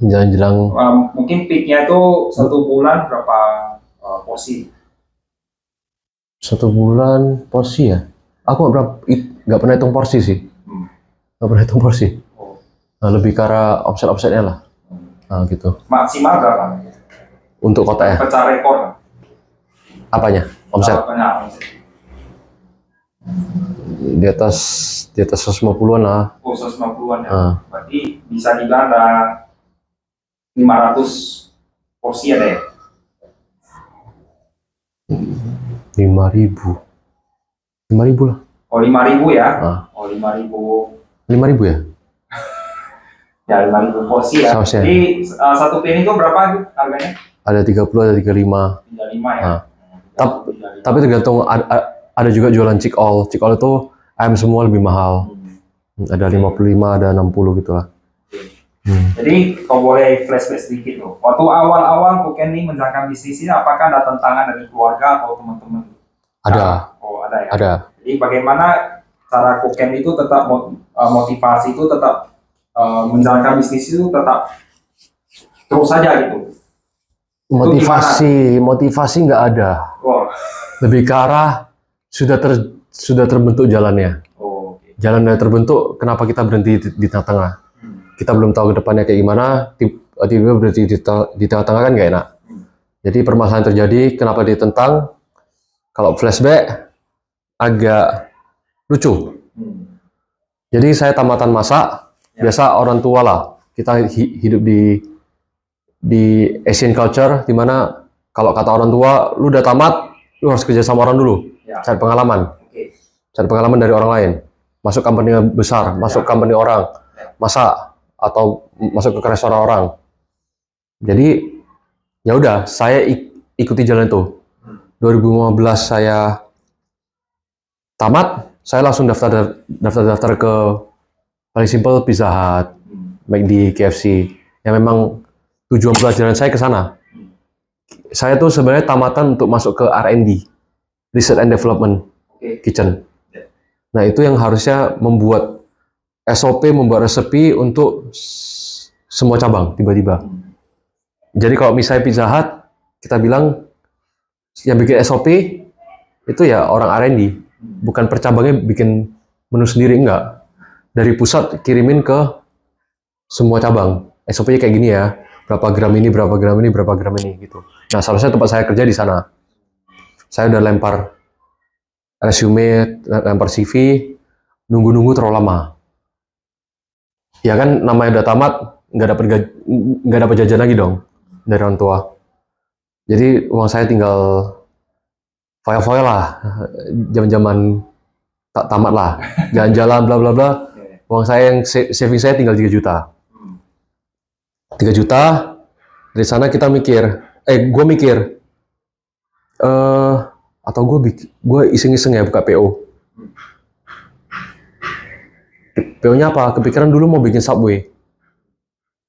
Jelang-jelang Mungkin peaknya itu 1 bulan berapa porsi? 1 bulan porsi ya. Aku nggak pernah hitung porsi sih. Nggak pernah hitung porsi. Oh. Nah, lebih ke arah omset-omsetnya lah. Nah, gitu. Maksimal berapa? Untuk kota ya. Pecah rekor. Apanya? Omset. Omset. Di atas 150-an lah. Oh, 150-an ya. Ah. Berarti bisa dibilang ada 500 porsi ada ya? 5.000. 5.000 lah. Oh, 5.000 ya? Ah. Oh, 5.000. 5.000 ya? Ya, 5.000 porsi ya. Sausnya. Jadi satu piring itu berapa harganya? Ada 30, ada 35. 35 ya. Ah. Tapi tergantung, ada juga jualan chick all. Chick all itu ayam semua lebih mahal. Ada 55, ada 60 gitu lah. Jadi kalau boleh flashback sedikit loh. Waktu awal-awal Koken ini menjalankan bisnis ini, apakah ada tentangan dari keluarga atau teman-teman? Ada. Oh, ada ya. Ada. Jadi bagaimana cara Koken itu tetap motivasi itu tetap menjalankan bisnis itu tetap terus saja gitu. Motivasi nggak ada. Oh. Lebih ke arah sudah terbentuk jalannya. Oh, okay. Jalan udah terbentuk, kenapa kita berhenti di tengah-tengah? Kita belum tahu ke depannya kayak gimana, tiba-tiba berhenti di tengah-tengah kan nggak enak. Jadi permasalahan terjadi, kenapa ditentang? Kalau flashback, agak lucu. Jadi saya tamatan masak, biasa orang tua lah. Kita hidup di Asian culture, dimana kalau kata orang tua, lu udah tamat, lu harus kerja sama orang dulu, cari pengalaman. Cari pengalaman dari orang lain. Masuk company besar, masuk company orang, masak atau masuk ke restoran orang. Jadi ya udah, saya ikuti jalan itu. 2015 saya tamat, saya langsung daftar ke paling simpel Pizza Hut, McD, KFC. Yang memang tujuan pelajaran saya ke sana. Saya tuh sebenarnya tamatan untuk masuk ke R&D, Research and Development Kitchen. Nah, itu yang harusnya membuat SOP, membuat resepi untuk semua cabang tiba-tiba. Jadi kalau misalnya Pizza Hut, kita bilang yang bikin SOP itu ya orang R&D, bukan per cabangnya bikin menu sendiri, enggak. Dari pusat kirimin ke semua cabang. SOP-nya kayak gini ya, berapa gram ini, berapa gram ini, berapa gram ini gitu. Nah, seharusnya tempat saya kerja di sana. Saya udah lempar resume, lempar CV, nunggu-nunggu terlalu lama. Ya kan, namanya udah tamat, nggak dapat jajan lagi dong dari orang tua. Jadi uang saya tinggal foya-foya lah, zaman-zaman tak tamat lah, jalan-jalan bla bla bla. Uang saya yang saving saya tinggal 3 juta. 3 juta, dari sana kita gue mikir, atau gue iseng-iseng ya buka PO. PO-nya apa? Kepikiran dulu mau bikin Subway.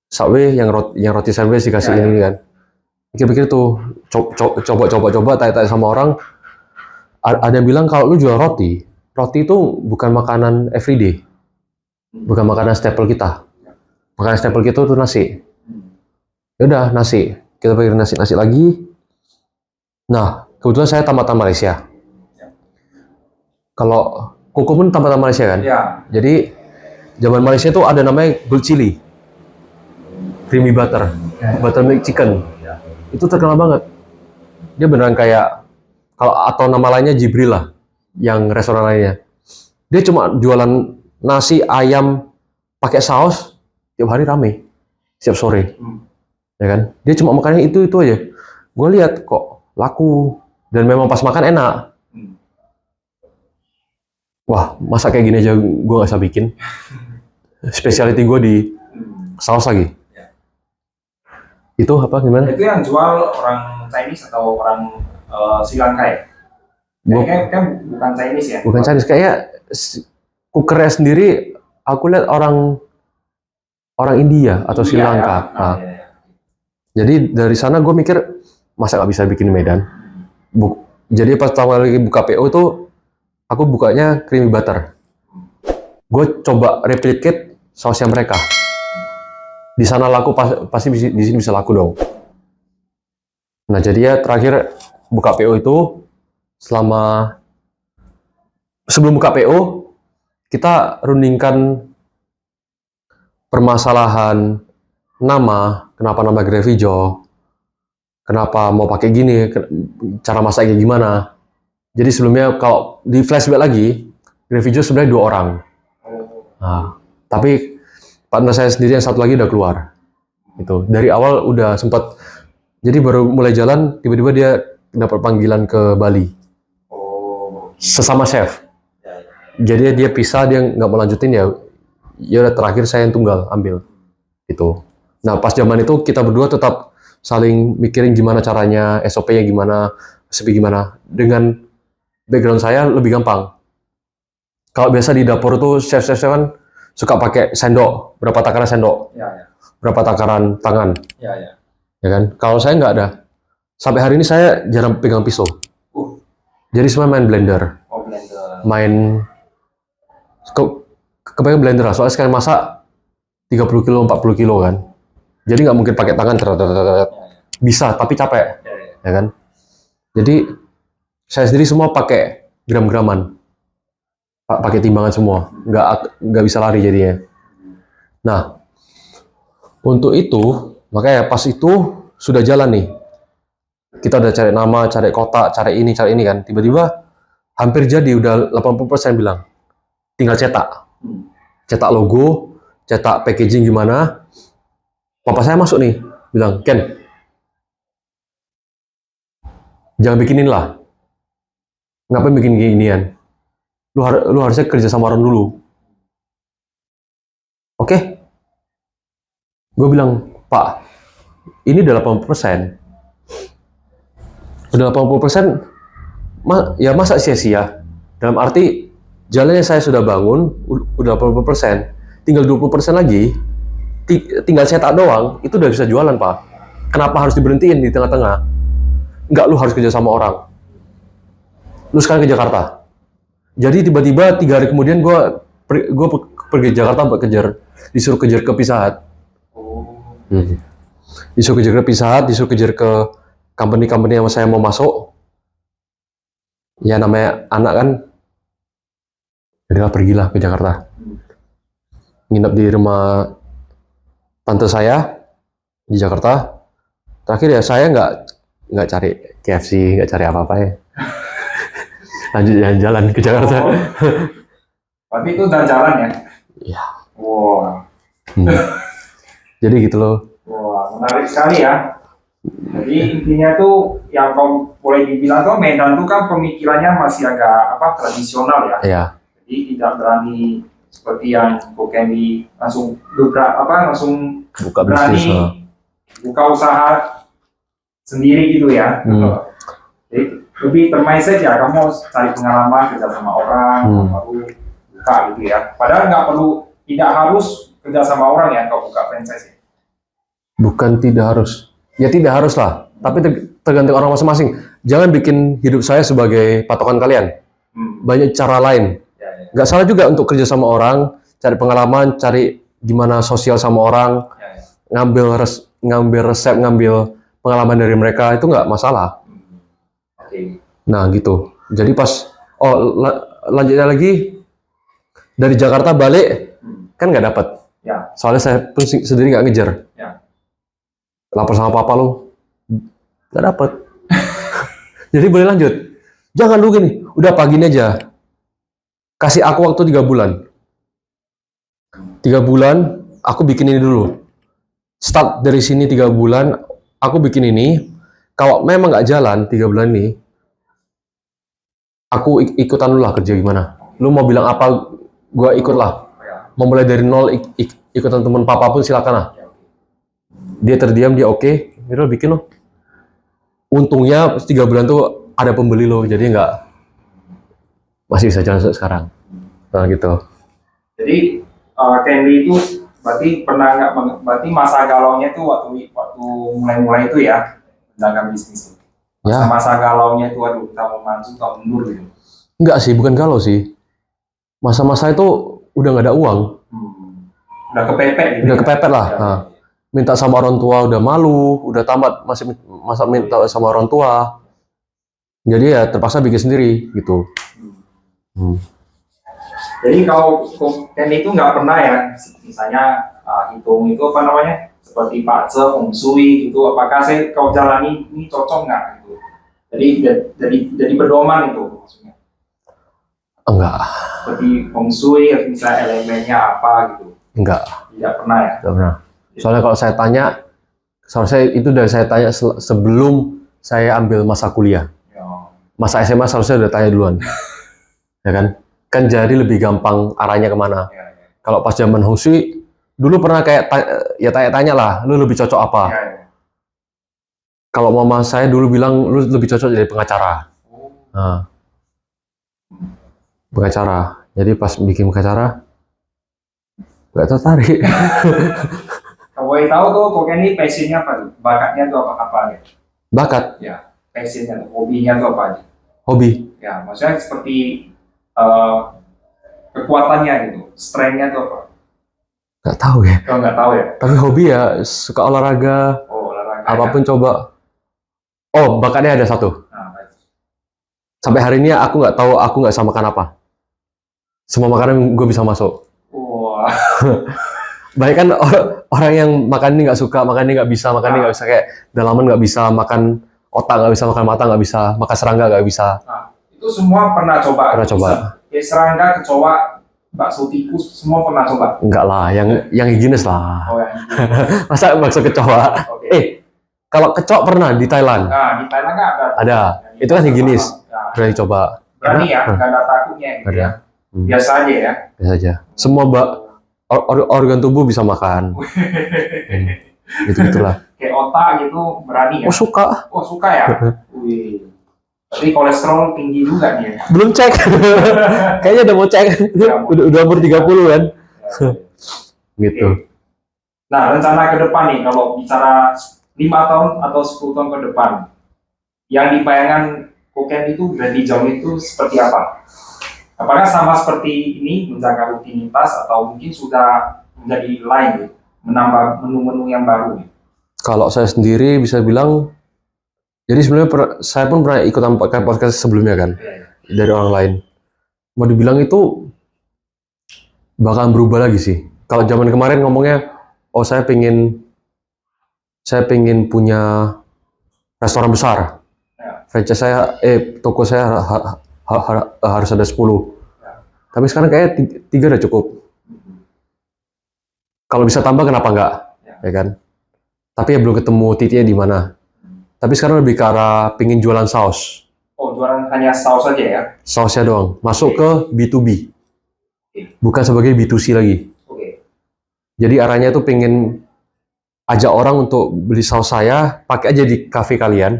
Subway yang roti sandwich dikasih ini kan. Pikir-pikir tuh, coba tanya-tanya sama orang. Ada yang bilang kalau lu jual roti itu bukan makanan everyday. Bukan makanan staple kita. Makanan staple kita itu nasi. Yaudah, nasi. Kita pikir nasi lagi. Nah, kebetulan saya tamatan Malaysia. Kalau Koko pun tamatan Malaysia kan? Ya. Jadi zaman Malaysia tuh ada namanya grilled chili, creamy butter, buttermilk chicken. Itu terkenal banget. Dia beneran kayak atau nama lainnya Jibril lah, yang restoran lainnya. Dia cuma jualan nasi ayam pakai saus, tiap hari rame, setiap sore, ya kan? Dia cuma makannya itu aja. Gue lihat kok laku dan memang pas makan enak. Wah, masa kayak gini aja gue nggak bisa bikin. Specialty gue di saus lagi. Itu apa gimana? Itu yang jual orang Chinese atau orang Sri Lanka ya? Kan bukan Chinese ya? Bukan Chinese, kayak cookernya sendiri aku lihat orang India atau Sri Lanka. Ya. Nah. Jadi dari sana gue mikir masa nggak bisa bikin di Medan. Jadi pas pertama lagi buka PO itu aku bukanya creamy butter. Gue coba replicate sausnya mereka. Di sana laku, pasti di sini bisa laku dong. Nah, jadi ya terakhir buka PO itu, sebelum buka PO, kita rundingkan permasalahan nama, kenapa nama Grevijol, kenapa mau pakai gini, cara masaknya gimana. Jadi sebelumnya kalau di flashback lagi, Grevijol sebenarnya 2 orang. Nah, tapi partner saya sendiri yang satu lagi udah keluar. Itu dari awal udah sempat, jadi baru mulai jalan, tiba-tiba dia dapat panggilan ke Bali. Sesama chef. Jadi dia pisah, dia nggak mau lanjutin ya udah terakhir saya yang tunggal ambil. Itu. Nah, pas zaman itu kita berdua tetap saling mikirin gimana caranya, SOP-nya gimana, resep gimana. Dengan background saya lebih gampang. Kalau biasa di dapur tuh chef-chef kan suka pakai sendok, berapa takaran sendok, berapa takaran tangan, ya kan? Kalau saya nggak ada. Sampai hari ini saya jarang pegang pisau. Jadi semua main blender. Main kebanyakan blender lah, soalnya sekali masak 30 kilo, 40 kilo kan. Jadi nggak mungkin pakai tangan, bisa, tapi capek, ya kan? Jadi saya sendiri semua pakai gram-graman, pakai timbangan semua, nggak bisa lari jadinya. Nah, untuk itu, makanya pas itu sudah jalan nih. Kita udah cari nama, cari kotak, cari ini kan. Tiba-tiba hampir jadi, udah 80% bilang. Tinggal cetak logo, cetak packaging gimana. Papa saya masuk nih, bilang, Ken, jangan bikinin lah. Ngapain bikin ginian? Lu harusnya kerja sama orang dulu. Oke? Gue bilang, Pak, ini udah 80%. Udah 80%, ya masa sia-sia? Dalam arti, jalannya saya sudah bangun, udah 80%, tinggal 20% lagi, tinggal cetak doang, itu udah bisa jualan, Pak. Kenapa harus diberhentiin di tengah-tengah? Enggak, lu harus kerja sama orang. Lu sekarang ke Jakarta. Jadi tiba-tiba 3 hari kemudian gue pergi ke Jakarta buat disuruh kejar ke Pizza Hut. Disuruh kejar ke Pizza Hut, disuruh kejar ke company-company yang saya mau masuk. Ya namanya anak kan, udah pergilah ke Jakarta. Nginep di rumah tante saya di Jakarta. Terakhir ya saya nggak cari KFC, nggak cari apa-apa ya. Lanjut jalan-jalan ke Jakarta. Tapi itu udah jalan ya? Iya. Wow. Jadi gitu loh. Wah, menarik sekali ya. Jadi intinya tuh yang kau boleh dibilang tuh Medan tuh kan pemikirannya masih agak tradisional ya. Iya. Jadi tidak berani seperti yang Ko Candy langsung langsung Buka berani bisnis. buka usaha sendiri gitu ya. Jadi lebih termindset ya, kamu cari pengalaman kerja sama orang, baru buka gitu ya. Padahal tidak harus kerja sama orang ya kalau buka franchise. Bukan tidak harus. Ya tidak harus lah. Tapi tergantung orang masing-masing. Jangan bikin hidup saya sebagai patokan kalian. Banyak cara lain. Nggak salah juga untuk kerja sama orang, cari pengalaman, cari gimana sosial sama orang, ngambil resep, ngambil pengalaman dari mereka, itu nggak masalah. Nah gitu. Jadi pas lanjutnya lagi dari Jakarta balik kan nggak dapat. Soalnya saya pun sendiri nggak ngejar. Lapor sama papa lu, nggak dapat. Jadi boleh lanjut. Jangan dulu gini. Udah pagi ini aja. Kasih aku waktu 3 bulan. 3 bulan, aku bikin ini dulu. Start dari sini 3 bulan, aku bikin ini. Kalau memang nggak jalan 3 bulan ini, aku ikutan dulu lah kerja gimana. Lu mau bilang apa, gua ikut lah. Mau mulai dari nol, ikutan temen papa pun silakan lah. Dia terdiam, dia oke, udah bikin loh. Untungnya 3 bulan tuh ada pembeli loh, jadi nggak masih bisa jalan sekarang. Nah gitu. Jadi Candy itu berarti masa galaunya itu waktu mulai itu ya dagang bisnis. Masa galaunya itu waduh kita mau maju atau mundur gitu. Enggak sih, bukan galau sih. Masa-masa itu udah nggak ada uang. Udah kepepet gitu. Udah ya? kepepet lah. Ya. Nah, minta sama orang tua udah malu, udah tamat masih masa minta sama orang tua. Jadi ya terpaksa bikin sendiri gitu. Hmm. Jadi kalau koken itu nggak pernah ya, misalnya hitung itu apa namanya, seperti pace, feng shui gitu, apakah saya kalau jalani ini cocok nggak gitu. Jadi pedoman itu maksudnya. Enggak, Seperti feng shui, misalnya elemennya apa gitu. enggak, Tidak pernah ya. enggak pernah. Soalnya kalau saya tanya, soalnya saya itu dari saya tanya sebelum saya ambil masa kuliah. Ya. Masa SMA seharusnya udah tanya duluan. Ya kan? Kan jadi lebih gampang arahnya kemana. Ya, ya. Kalau pas zaman Hong Shui, dulu pernah kayak ya tanya-tanya lah, lu lebih cocok apa? Ya, ya. Kalau mama saya dulu bilang, lu lebih cocok jadi pengacara. Oh. Nah, pengacara. Jadi pas bikin pengacara, nggak tertarik. Kalau boleh tahu tuh koken ini passionnya apa? Tuh? Bakatnya tuh apa ya? Bakat, Ya, passionnya tuh, hobinya tuh apa aja? hobi, Ya, maksudnya seperti eh, kekuatannya gitu, strength-nya tuh apa? nggak tahu ya. Kalau nggak tahu ya. Tapi hobi ya, suka olahraga, Oh, olahraga. apapun coba. Oh, bakatnya ada satu. Nah, baik. Sampai hari ini aku nggak tahu aku nggak bisa makan apa. Semua makanan gue bisa masuk. Wah, Banyak kan orang yang makan ini nggak suka, makan ini nggak bisa, makan ini nggak bisa, kayak dalaman nggak bisa, makan otak nggak bisa, makan mata nggak bisa, makan serangga nggak bisa. nah, itu semua pernah coba. Pernah coba. Ya, serangga, kecoa, bakso tikus, semua pernah coba. Enggak lah, yang higienis lah. Oh, yang Masa bakso kecoa? Oke. Kalau kecoa pernah di Thailand. Nah, di Thailand nggak ada. Ada. Yang Itu kan higienis. Nah, Berani coba. berani ya, Karena- nggak ada takutnya gitu Ada. ya. Biasa aja ya. Biasa aja. Semua organ tubuh bisa makan. Gitu-gitulah. Kayak otak gitu berani ya. Oh suka. Oh, suka ya? Wih. Tapi kolesterol tinggi juga nih ya. Belum cek. Kayaknya udah mau cek. Udah umur 30 kan. Gitu. Oke. Nah, rencana ke depan nih, kalau bicara 5 tahun atau 10 tahun ke depan, yang dibayangkan koken itu dari jauh itu seperti apa? Apakah sama seperti ini, menjaga rutinitas, atau mungkin sudah menjadi lain, gitu? Menambah menu-menu yang baru? Gitu? Kalau saya sendiri bisa bilang, jadi sebenarnya saya pun pernah ikutan podcast sebelumnya kan, dari orang lain. Mau dibilang itu bakal berubah lagi sih. Kalau zaman kemarin ngomongnya, oh saya pengen punya restoran besar. Ya. Franchise saya, toko saya harus ada 10. Ya. Tapi sekarang kayak 3 udah cukup. Kalau bisa tambah kenapa enggak? Ya kan? Tapi ya belum ketemu titiknya di mana. Tapi sekarang lebih ke arah pengen jualan saus. Oh, jualan hanya saus saja ya? Sausnya doang. Masuk ke B2B. Oke. Bukan sebagai B2C lagi. Oke. Jadi arahnya tuh pengen ajak orang untuk beli saus saya, pakai aja di cafe kalian.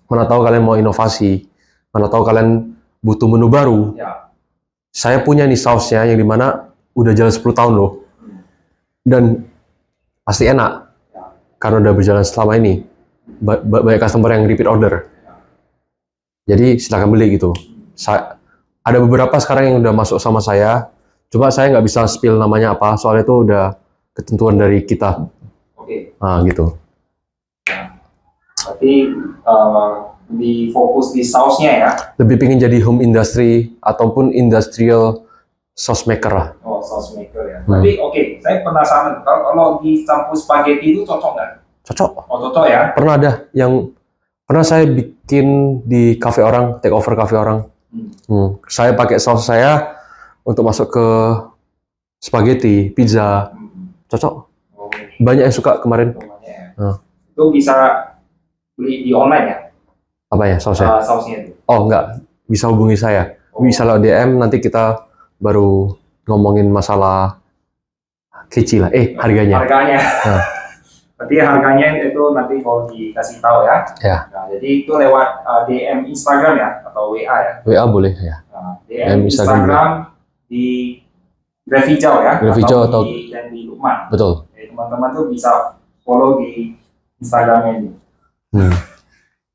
Mana tahu kalian mau inovasi. Mana tahu kalian butuh menu baru. Ya. Saya punya nih sausnya yang dimana udah jalan 10 tahun loh. Dan pasti enak. Karena udah berjalan selama ini. Banyak customer yang repeat order. Jadi silakan beli gitu. Ada beberapa sekarang yang udah masuk sama saya. Cuma saya nggak bisa spill namanya apa, soalnya itu udah ketentuan dari kita. Oke. Nah gitu. Berarti lebih fokus di sausnya ya? Lebih pengen jadi home industry ataupun industrial sauce maker lah. Oh, sauce maker ya. Tapi oke, saya penasaran kalau dicampur spaghetti itu cocok nggak? Cocok. Oh, cocok ya. Pernah ada yang pernah saya bikin di cafe orang, take over cafe orang. Saya pakai saus saya untuk masuk ke spaghetti, pizza. Cocok. Oh, Banyak yang suka kemarin. namanya ya. Hmm. Itu bisa beli di online ya? Apa ya sausnya? Sausnya itu. Oh enggak, bisa hubungi saya. Bisa lewat DM, nanti kita baru ngomongin masalah kecil lah. Harganya. Harganya. Nah. Berarti harganya itu nanti mau dikasih tahu ya. Ya. Nah, jadi itu lewat DM Instagram ya atau WA ya. WA boleh ya. Nah, DM Instagram di Grafijau ya. Grafijau atau di Lukman. betul. Jadi teman-teman tuh bisa follow di Instagramnya ini.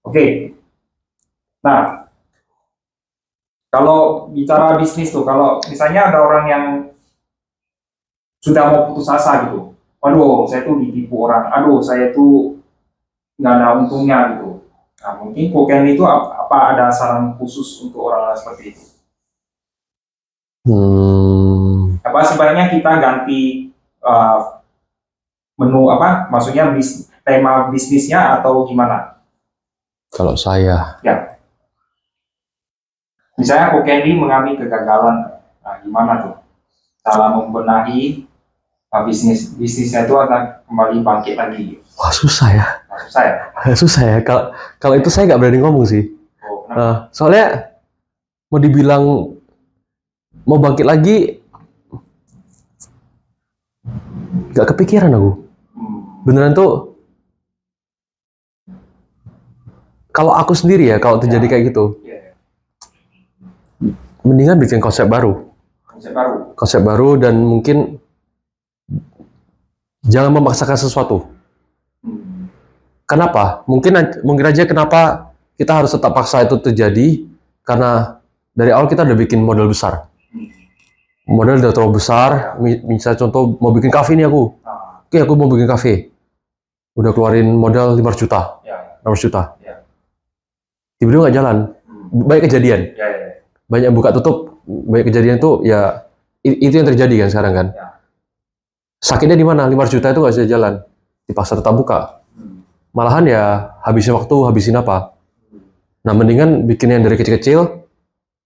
Oke. Nah, kalau bicara bisnis tuh, kalau misalnya ada orang yang sudah mau putus asa gitu. Waduh, saya tuh ditipu orang. Aduh, saya tuh nggak ada untungnya gitu. Nah, mungkin Koken itu apa ada saran khusus untuk orang seperti itu? Apa sebaiknya kita ganti menu apa? Maksudnya tema bisnisnya atau gimana? Kalau saya, Ya, misalnya Kokendi mengalami kegagalan. Nah, gimana tuh cara membenahi bisnisnya itu akan kembali bangkit lagi? wah susah ya. Maksud saya. Susah ya. Kalau itu saya nggak berani ngomong sih. Oh, kenapa? Soalnya mau dibilang mau bangkit lagi, nggak kepikiran aku. Beneran tuh, kalau aku sendiri ya, kalau terjadi kayak gitu, Ya, mendingan bikin konsep baru. Konsep baru dan mungkin jangan memaksakan sesuatu. Kenapa? Mungkin aja kenapa kita harus tetap paksa itu terjadi, karena dari awal kita udah bikin modal besar. Modal udah terlalu besar, misalnya contoh mau bikin kafe nih aku. Oke, aku mau bikin kafe. Udah keluarin modal 500 juta. 600 juta. Tiba-tiba nggak jalan. Banyak kejadian. Banyak buka tutup, banyak kejadian itu ya itu yang terjadi kan sekarang kan. Sakitnya di mana? 500 juta itu nggak bisa jalan. Dipaksa tetap buka. Malahan ya habisin waktu, habisin apa. Nah, mendingan bikin yang dari kecil-kecil.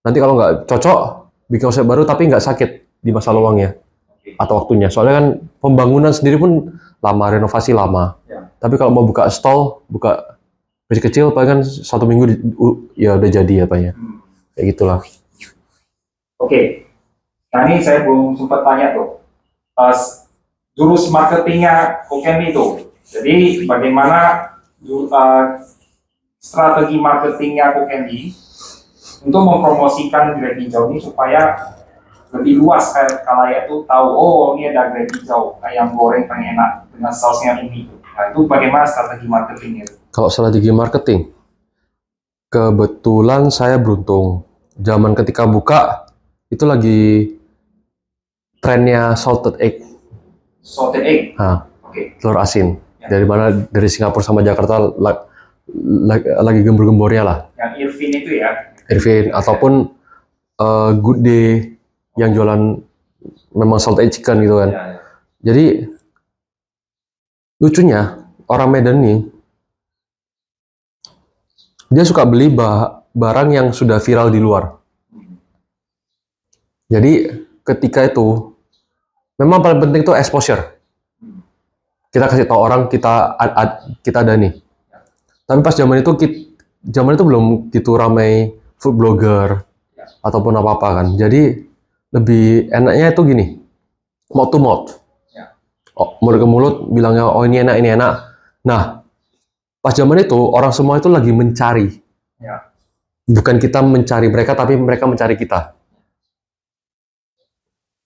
Nanti kalau nggak cocok, bikin konsep baru tapi nggak sakit di masa luangnya atau waktunya. Soalnya kan pembangunan sendiri pun lama, renovasi lama. Tapi kalau mau buka stall, buka kecil-kecil, paling kan 1 minggu ya udah jadi apanya. Kayak gitulah. Oke. Nah, ini saya belum sempat tanya tuh. Jurus marketingnya Koken itu. Jadi bagaimana strategi marketingnya Koken untuk mempromosikan grab hijau ini supaya lebih luas kalayak itu tahu, oh ini ada grab hijau, ayam goreng paling enak dengan sausnya ini. Nah, itu bagaimana strategi marketingnya? Kalau strategi marketing, kebetulan saya beruntung. Zaman ketika buka, itu lagi trennya salted egg. Salted egg? Nah, telur asin. Dari Singapura sama Jakarta lagi gembor-gembornya lah. Yang Irvin itu ya? Irvin, ataupun Good Day yang jualan memang salted egg chicken gitu kan. Jadi, lucunya, orang Medan nih, dia suka beli barang yang sudah viral di luar. Jadi ketika itu memang paling penting itu exposure. Kita kasih tahu orang kita ada nih. Tapi pas zaman itu belum gitu ramai food blogger ataupun apa-apa kan. Jadi lebih enaknya itu gini, mouth to mouth. Mulut ke mulut bilangnya oh ini enak. Nah, pas zaman itu orang semua itu lagi mencari. Bukan kita mencari mereka, tapi mereka mencari kita.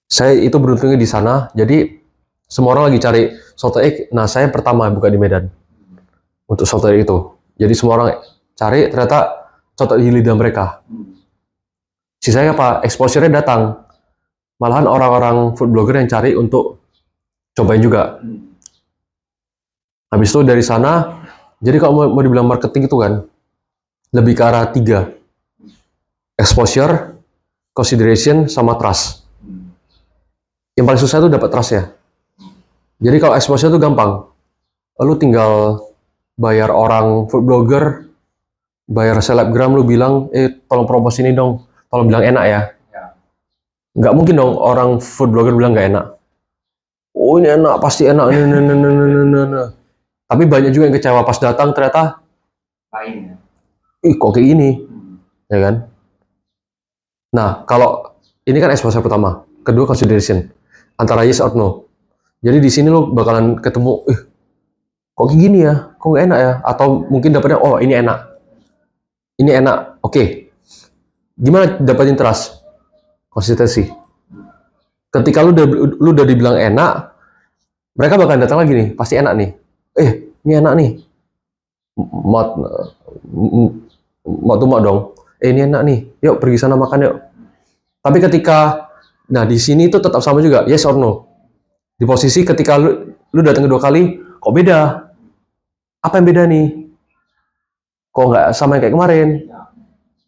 Saya itu beruntungnya di sana, jadi semua orang lagi cari salted egg. Nah, saya pertama buka di Medan untuk salted egg itu. Jadi semua orang cari, ternyata cocok di lidah mereka. Sisanya apa? Exposure-nya datang. Malahan orang-orang food blogger yang cari untuk cobain juga. Habis itu dari sana, jadi kalau mau dibilang marketing itu kan, lebih ke arah 3. Exposure, consideration, sama trust. Yang paling susah itu dapat trust ya. Jadi kalau exposure itu gampang. Lu tinggal bayar orang food blogger, bayar selebgram, lu bilang, tolong promosi ini dong, tolong bilang enak ya. Nggak mungkin dong orang food blogger bilang nggak enak. Oh ini enak, pasti enak. Tapi banyak juga yang kecewa pas datang ternyata lain. Kok kayak gini, ya kan? Nah, kalau ini kan exposure pertama, kedua consideration, antara yes or no. Jadi di sini lo bakalan ketemu, kok kayak gini ya, kok nggak enak ya? Atau mungkin dapetnya, oh ini enak, oke. Gimana dapetin trust? Konsistensi. Ketika lu udah dibilang enak, mereka bakalan datang lagi nih, pasti enak nih. Ini enak nih. Mak dong. Ini enak nih. Yuk pergi sana makan yuk. Tapi ketika, nah di sini itu tetap sama juga, yes or no. Di posisi ketika lu datang kedua kali, kok beda? Apa yang beda nih? Kok nggak sama yang kayak kemarin?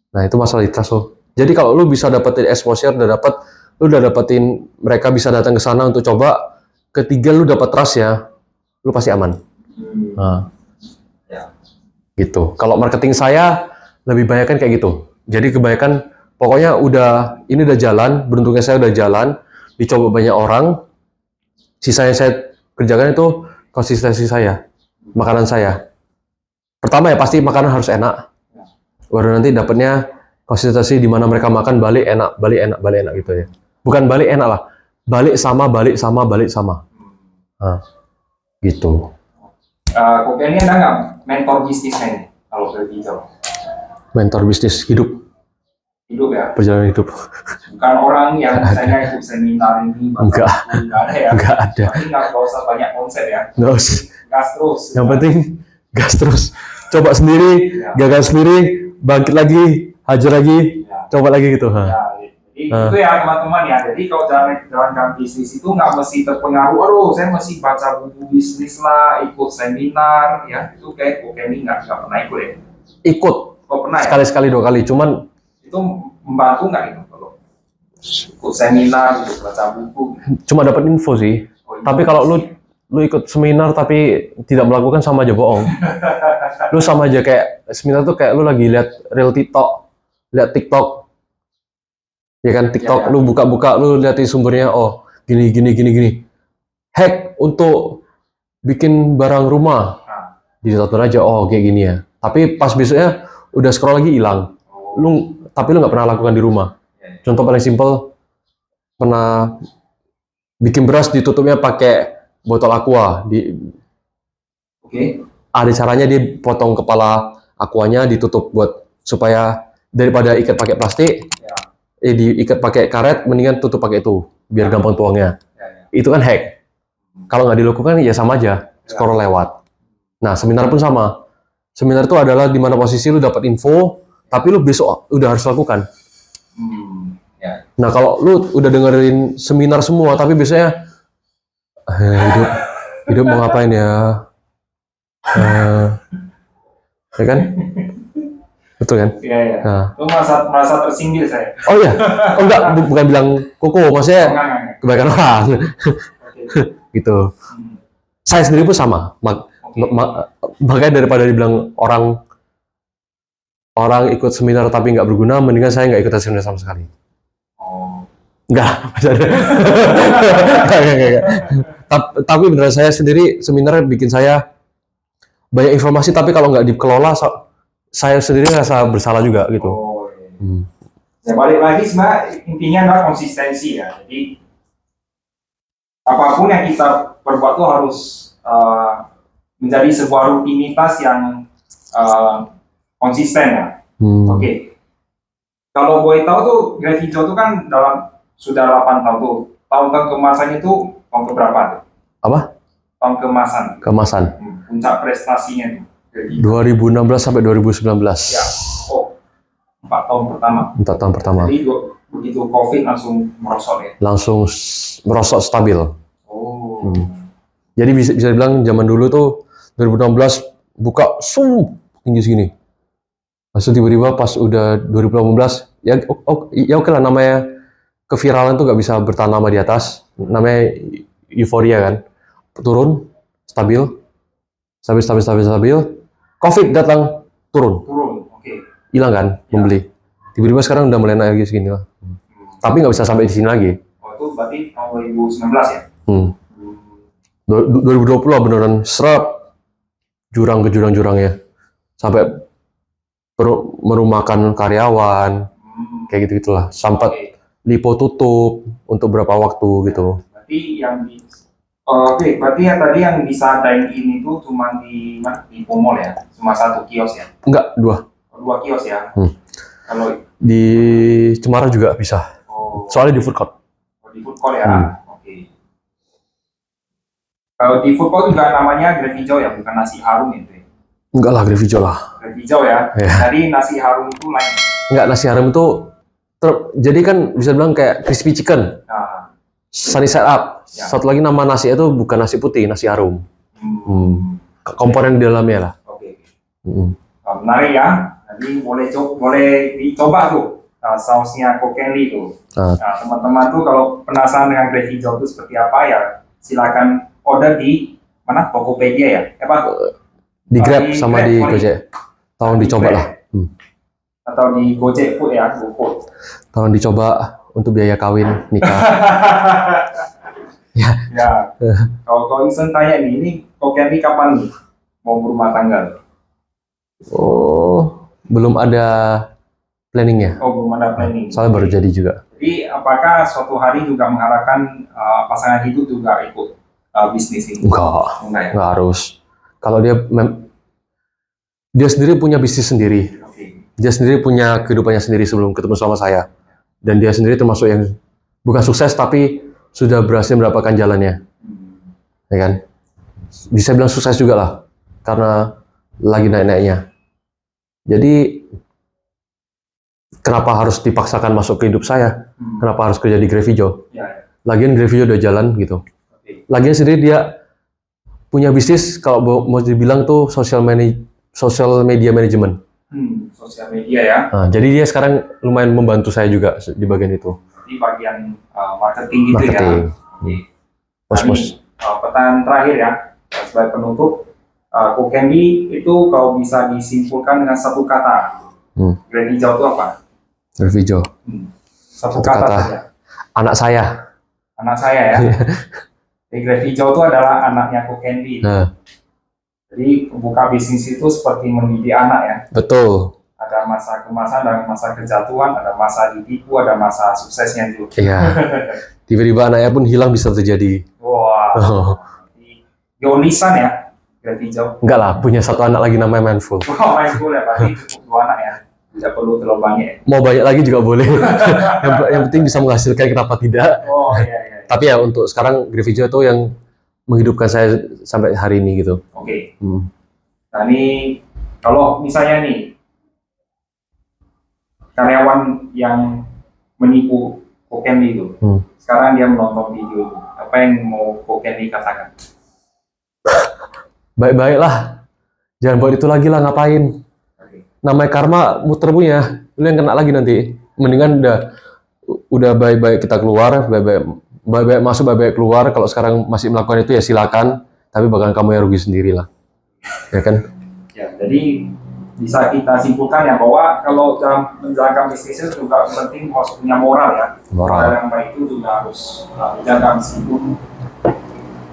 Nah, itu masalah di trust lo. Jadi kalau lu bisa dapetin exposure, lu udah dapetin mereka bisa datang ke sana untuk coba, ketiga lu dapat trust ya, lu pasti aman. Nah, gitu. Kalau marketing saya lebih banyak kan kayak gitu. Jadi kebanyakan pokoknya ini udah jalan, beruntungnya saya udah jalan, dicoba banyak orang. Sisa yang saya kerjakan itu konsistensi saya, makanan saya. Pertama ya pasti makanan harus enak. Baru nanti dapatnya konsistensi di mana mereka makan balik enak gitu ya. Bukan balik enak lah, balik sama. Nah, gitu. Kopi ini ada nggak mentor bisnisnya ini kalau lebih jauh? Mentor bisnis hidup Ya, perjalanan hidup. bukan orang yang misalnya ikut seminar ini Enggak ada ya. Enggak ada. Tapi nggak usah banyak konsep ya. Nggak usah. Gas terus. Yang penting gas terus. Coba sendiri, gagal sendiri, bangkit lagi, hajar lagi, coba lagi gitu. Ya, jadi itu ya teman-teman ya. Jadi kalau jalankan bisnis itu nggak mesti terpengaruh. Aduh, saya mesti baca buku bisnis lah, ikut seminar, ya itu kayak ini nggak pernah ikut ya. Ikut. Kok pernah ya? Sekali-sekali 2 kali, cuman itu membantu nggak itu kalau ikut seminar, gitu, baca buku? Cuma dapat info sih. Tapi kalau lu ikut seminar tapi tidak melakukan sama aja bohong. Lu sama aja kayak seminar tuh kayak lu lagi lihat reel lihat TikTok. Ya kan TikTok lu buka-buka lu liatin sumbernya gini. Hack untuk bikin barang rumah. Ditonton aja kayak gini ya. Tapi pas besoknya udah scroll lagi hilang. Tapi lu nggak pernah lakukan di rumah. Contoh paling simpel, pernah bikin beras ditutupnya pakai botol aqua. Ada caranya dia potong kepala aquanya ditutup supaya daripada ikat pakai plastik, diikat pakai karet, mendingan tutup pakai itu biar gampang tuangnya. Itu kan hack. Kalau nggak dilakukan ya sama aja, scroll lewat. Nah seminar pun sama. Seminar itu adalah di mana posisi lu dapat info, tapi lu besok udah harus lakukan. Nah kalau lu udah dengerin seminar semua, tapi biasanya hidup mau ngapain ya? Ya kan? Betul kan? Iya. Nah. Lu merasa tersindir saya. Oh iya, enggak, bukan bilang koko, maksudnya kebanyakan orang. Gitu. Saya sendiri pun sama. Makanya daripada dibilang orang ikut seminar tapi nggak berguna, mendingan saya nggak ikut seminar sama sekali. Enggak. Tapi beneran saya sendiri seminar bikin saya banyak informasi, tapi kalau nggak dikelola, saya sendiri rasa bersalah juga gitu. Ya balik lagi sebenarnya intinya adalah konsistensi ya. Jadi apapun yang kita perbuat itu harus menjadi sebuah rutinitas yang konsisten ya. Kalau boleh tahu tuh Grave Hijau tuh kan sudah 8 tahun tuh. Tahun keemasannya itu tahun keberapa tuh? Apa? Tahun keemasan. Puncak prestasinya tuh. 2016 sampai 2019. Ya. 4 tahun pertama. 4 tahun pertama. Jadi begitu COVID langsung merosot ya. Langsung merosot stabil. Jadi bisa dibilang zaman dulu tuh 2016 buka tinggi segini. Langsung tiba-tiba pas udah 2018 ya oke lah, namanya keviralan tuh nggak bisa bertahan lama di atas, namanya euforia kan, turun stabil. COVID datang turun, hilang kan pembeli. Tiba-tiba sekarang udah mulai naik lagi segini lah. Tapi nggak bisa sampai di sini lagi. Itu berarti tahun 2019 ya? 2020 lah beneran serap jurang ke jurang-jurangnya sampai merumahkan karyawan kayak gitu-gitulah, sampai lipo tutup untuk berapa waktu gitu. Berarti yang tadi yang bisa dine in itu cuma di Pomol ya, cuma 1 kios ya? Enggak, 2 kios ya. Kalau di Cemara juga bisa, soalnya di food court. Di food court ya. Kalau di food court juga namanya Grave Hijau ya, bukan nasi harum itu ya? Enggak lah, Grave Hijau lah. Grave Hijau ya. Jadi nasi harum itu lain. Enggak, nasi harum itu jadi kan bisa bilang kayak crispy chicken, sunny side up, Ya. Satu lagi nama nasi itu bukan nasi putih, nasi harum. Hmm. Komponen di dalamnya lah. Oke. Hmm. Menarik ya. Nanti boleh dicoba tuh sausnya Kokenli tuh. Nah, Nah, teman-teman tuh kalau penasaran dengan gravy hijau itu seperti apa ya, silakan order di mana? Tokopedia ya? Apa? di Grab Di sama Grab, di sorry. Gojek. Tolong Di dicoba Grab. lah. Atau di Gojek Food ya, GoFood. Tolong dicoba untuk biaya kawin, nikah. Ya. Ya. Kalau Isen tanya nih, ini Kokenli kapan nih mau berumah tangga? Oh, belum ada planningnya. Oh, belum ada planning. Soalnya baru jadi juga. Jadi apakah suatu hari juga mengharapkan pasangan hidup juga ikut bisnis ini? Enggak ya? harus. Kalau dia sendiri punya bisnis sendiri. Oke. Dia sendiri punya kehidupannya sendiri sebelum ketemu sama saya. Dan dia sendiri termasuk yang bukan sukses tapi sudah berhasil mendapatkan jalannya. Ya kan? Bisa bilang sukses juga lah. Karena lagi naik-naiknya. Jadi kenapa harus dipaksakan masuk ke hidup saya? Kenapa harus kerja di Grevio? Ya. Lagian Grevio udah jalan gitu. Oke. Lagian sendiri dia punya bisnis kalau mau dibilang tuh social media management. Sosial media ya. Nah, jadi dia sekarang lumayan membantu saya juga di bagian itu. Di bagian marketing gitu Marketing. ya. Oke. Pos-pos. Pertanyaan terakhir ya, sebagai penutup, Kokenli itu kalau bisa disimpulkan dengan satu kata, gravy hijau itu apa? Grevio. Satu Satu kata kata. saja. Anak saya. Anak saya ya. Jadi gravy hijau itu adalah anaknya Kokenli. Nah, Jadi buka bisnis itu seperti mendidik anak ya. betul. Ada masa kemasan, ada masa kejatuhan, ada masa ditipu, ada masa suksesnya juga. Iya. Tiba-tiba anaknya pun hilang bisa terjadi. Wah. Oh. Yonisan ya, gravy hijau. Enggak lah, punya satu anak lagi namanya Mindful. Wah, mindful ya, berarti cukup dua anak ya. Tidak perlu terlalu banyak ya. Mau banyak lagi juga boleh. yang penting bisa menghasilkan, kenapa tidak. Oh iya. Tapi ya untuk sekarang Grevio itu yang menghidupkan saya sampai hari ini gitu. Oke. Nah ini kalau misalnya nih karyawan yang menipu Kokenli itu, sekarang dia menonton video itu, apa yang mau Kokenli katakan? Baik-baik lah. Jangan buat itu lagi lah, ngapain. Oke. Namanya karma muter punya. Lu yang kena lagi nanti. Mendingan udah baik-baik kita keluar, baik-baik masuk, baik-baik keluar. Kalau sekarang masih melakukan itu ya silakan. Tapi bahkan kamu yang rugi sendiri lah. Ya kan? Ya, jadi bisa kita simpulkan ya bahwa kalau dalam menjalankan bisnis itu juga penting harus punya moral ya. Moral. Yang baik itu juga harus dijaga meskipun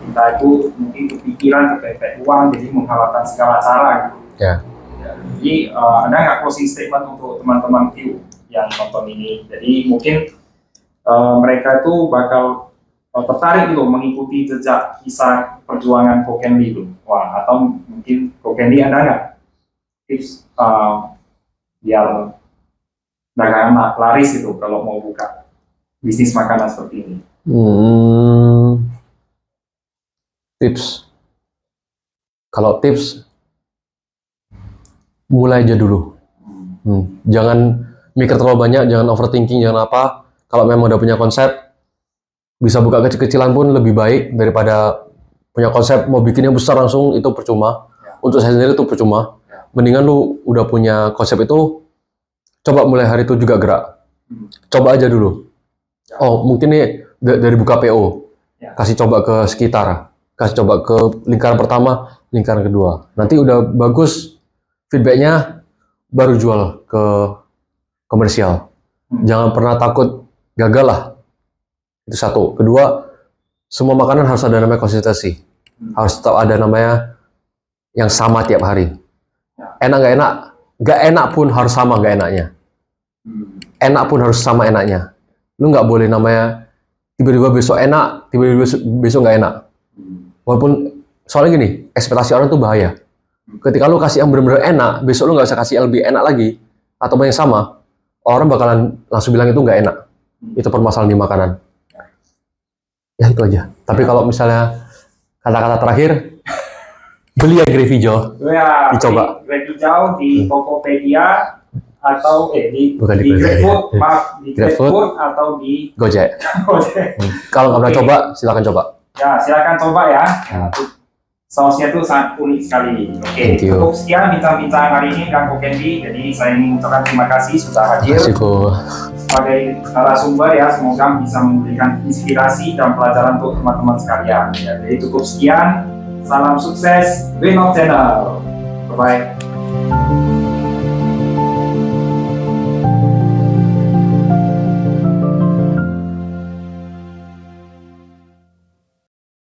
kita itu mungkin kepikiran kepepet uang jadi menghalalkan segala cara gitu. Ya. Jadi ada nggak closing statement untuk teman-teman view yang nonton ini? Jadi mungkin mereka itu bakal tertarik gitu mengikuti jejak kisah perjuangan Kokenli itu. Wah, atau mungkin Kokenli ada nggak tips biar dagangan laris itu kalau mau buka bisnis makanan seperti ini? Tips. Kalau tips, mulai aja dulu. Jangan mikir terlalu banyak, jangan overthinking, jangan apa. Kalau memang udah punya konsep, bisa buka kecil-kecilan pun lebih baik daripada punya konsep mau bikinnya besar langsung, itu percuma. Untuk saya sendiri itu percuma. Mendingan lu udah punya konsep itu, coba mulai hari itu juga gerak. Coba aja dulu. Oh, mungkin nih dari buka PO, kasih coba ke sekitar, kasih coba ke lingkaran pertama, lingkaran kedua. Nanti udah bagus feedbacknya, baru jual ke komersial. Jangan pernah takut gagal lah. Itu satu. Kedua, semua makanan harus ada namanya konsistensi. Harus tetap ada namanya yang sama tiap hari. Enak nggak enak? Nggak enak pun harus sama nggak enaknya. Enak pun harus sama enaknya. Lu nggak boleh namanya tiba-tiba besok enak, tiba-tiba besok nggak enak. Walaupun soalnya gini, ekspektasi orang tuh bahaya. Ketika lu kasih yang benar-benar enak, besok lu nggak usah kasih yang lebih enak lagi atau yang sama, orang bakalan langsung bilang itu nggak enak. Itu permasalahan di makanan. Ya itu aja. Tapi kalau misalnya kata-kata terakhir, beli ya Grevy hijau. Ya, dicoba. Grevy hijau di Tokopedia atau Bukan di di GrabFood, maaf, di GrabFood. GrabFood atau di Gojek. Gojek. Kalau nggak pernah Oke. coba, silakan coba. Ya, silakan coba ya. Nah, sausnya tuh sangat unik sekali. Oke, Thank you. cukup sekian bincang-bincang hari ini dengan Ko Candy. Jadi saya ingin mengucapkan terima kasih sudah hadir Terima kasih Ko. sebagai narasumber ya. Semoga bisa memberikan inspirasi dan pelajaran untuk teman-teman sekalian. Ya, jadi cukup sekian. Salam sukses, Winov Channel. Bye bye.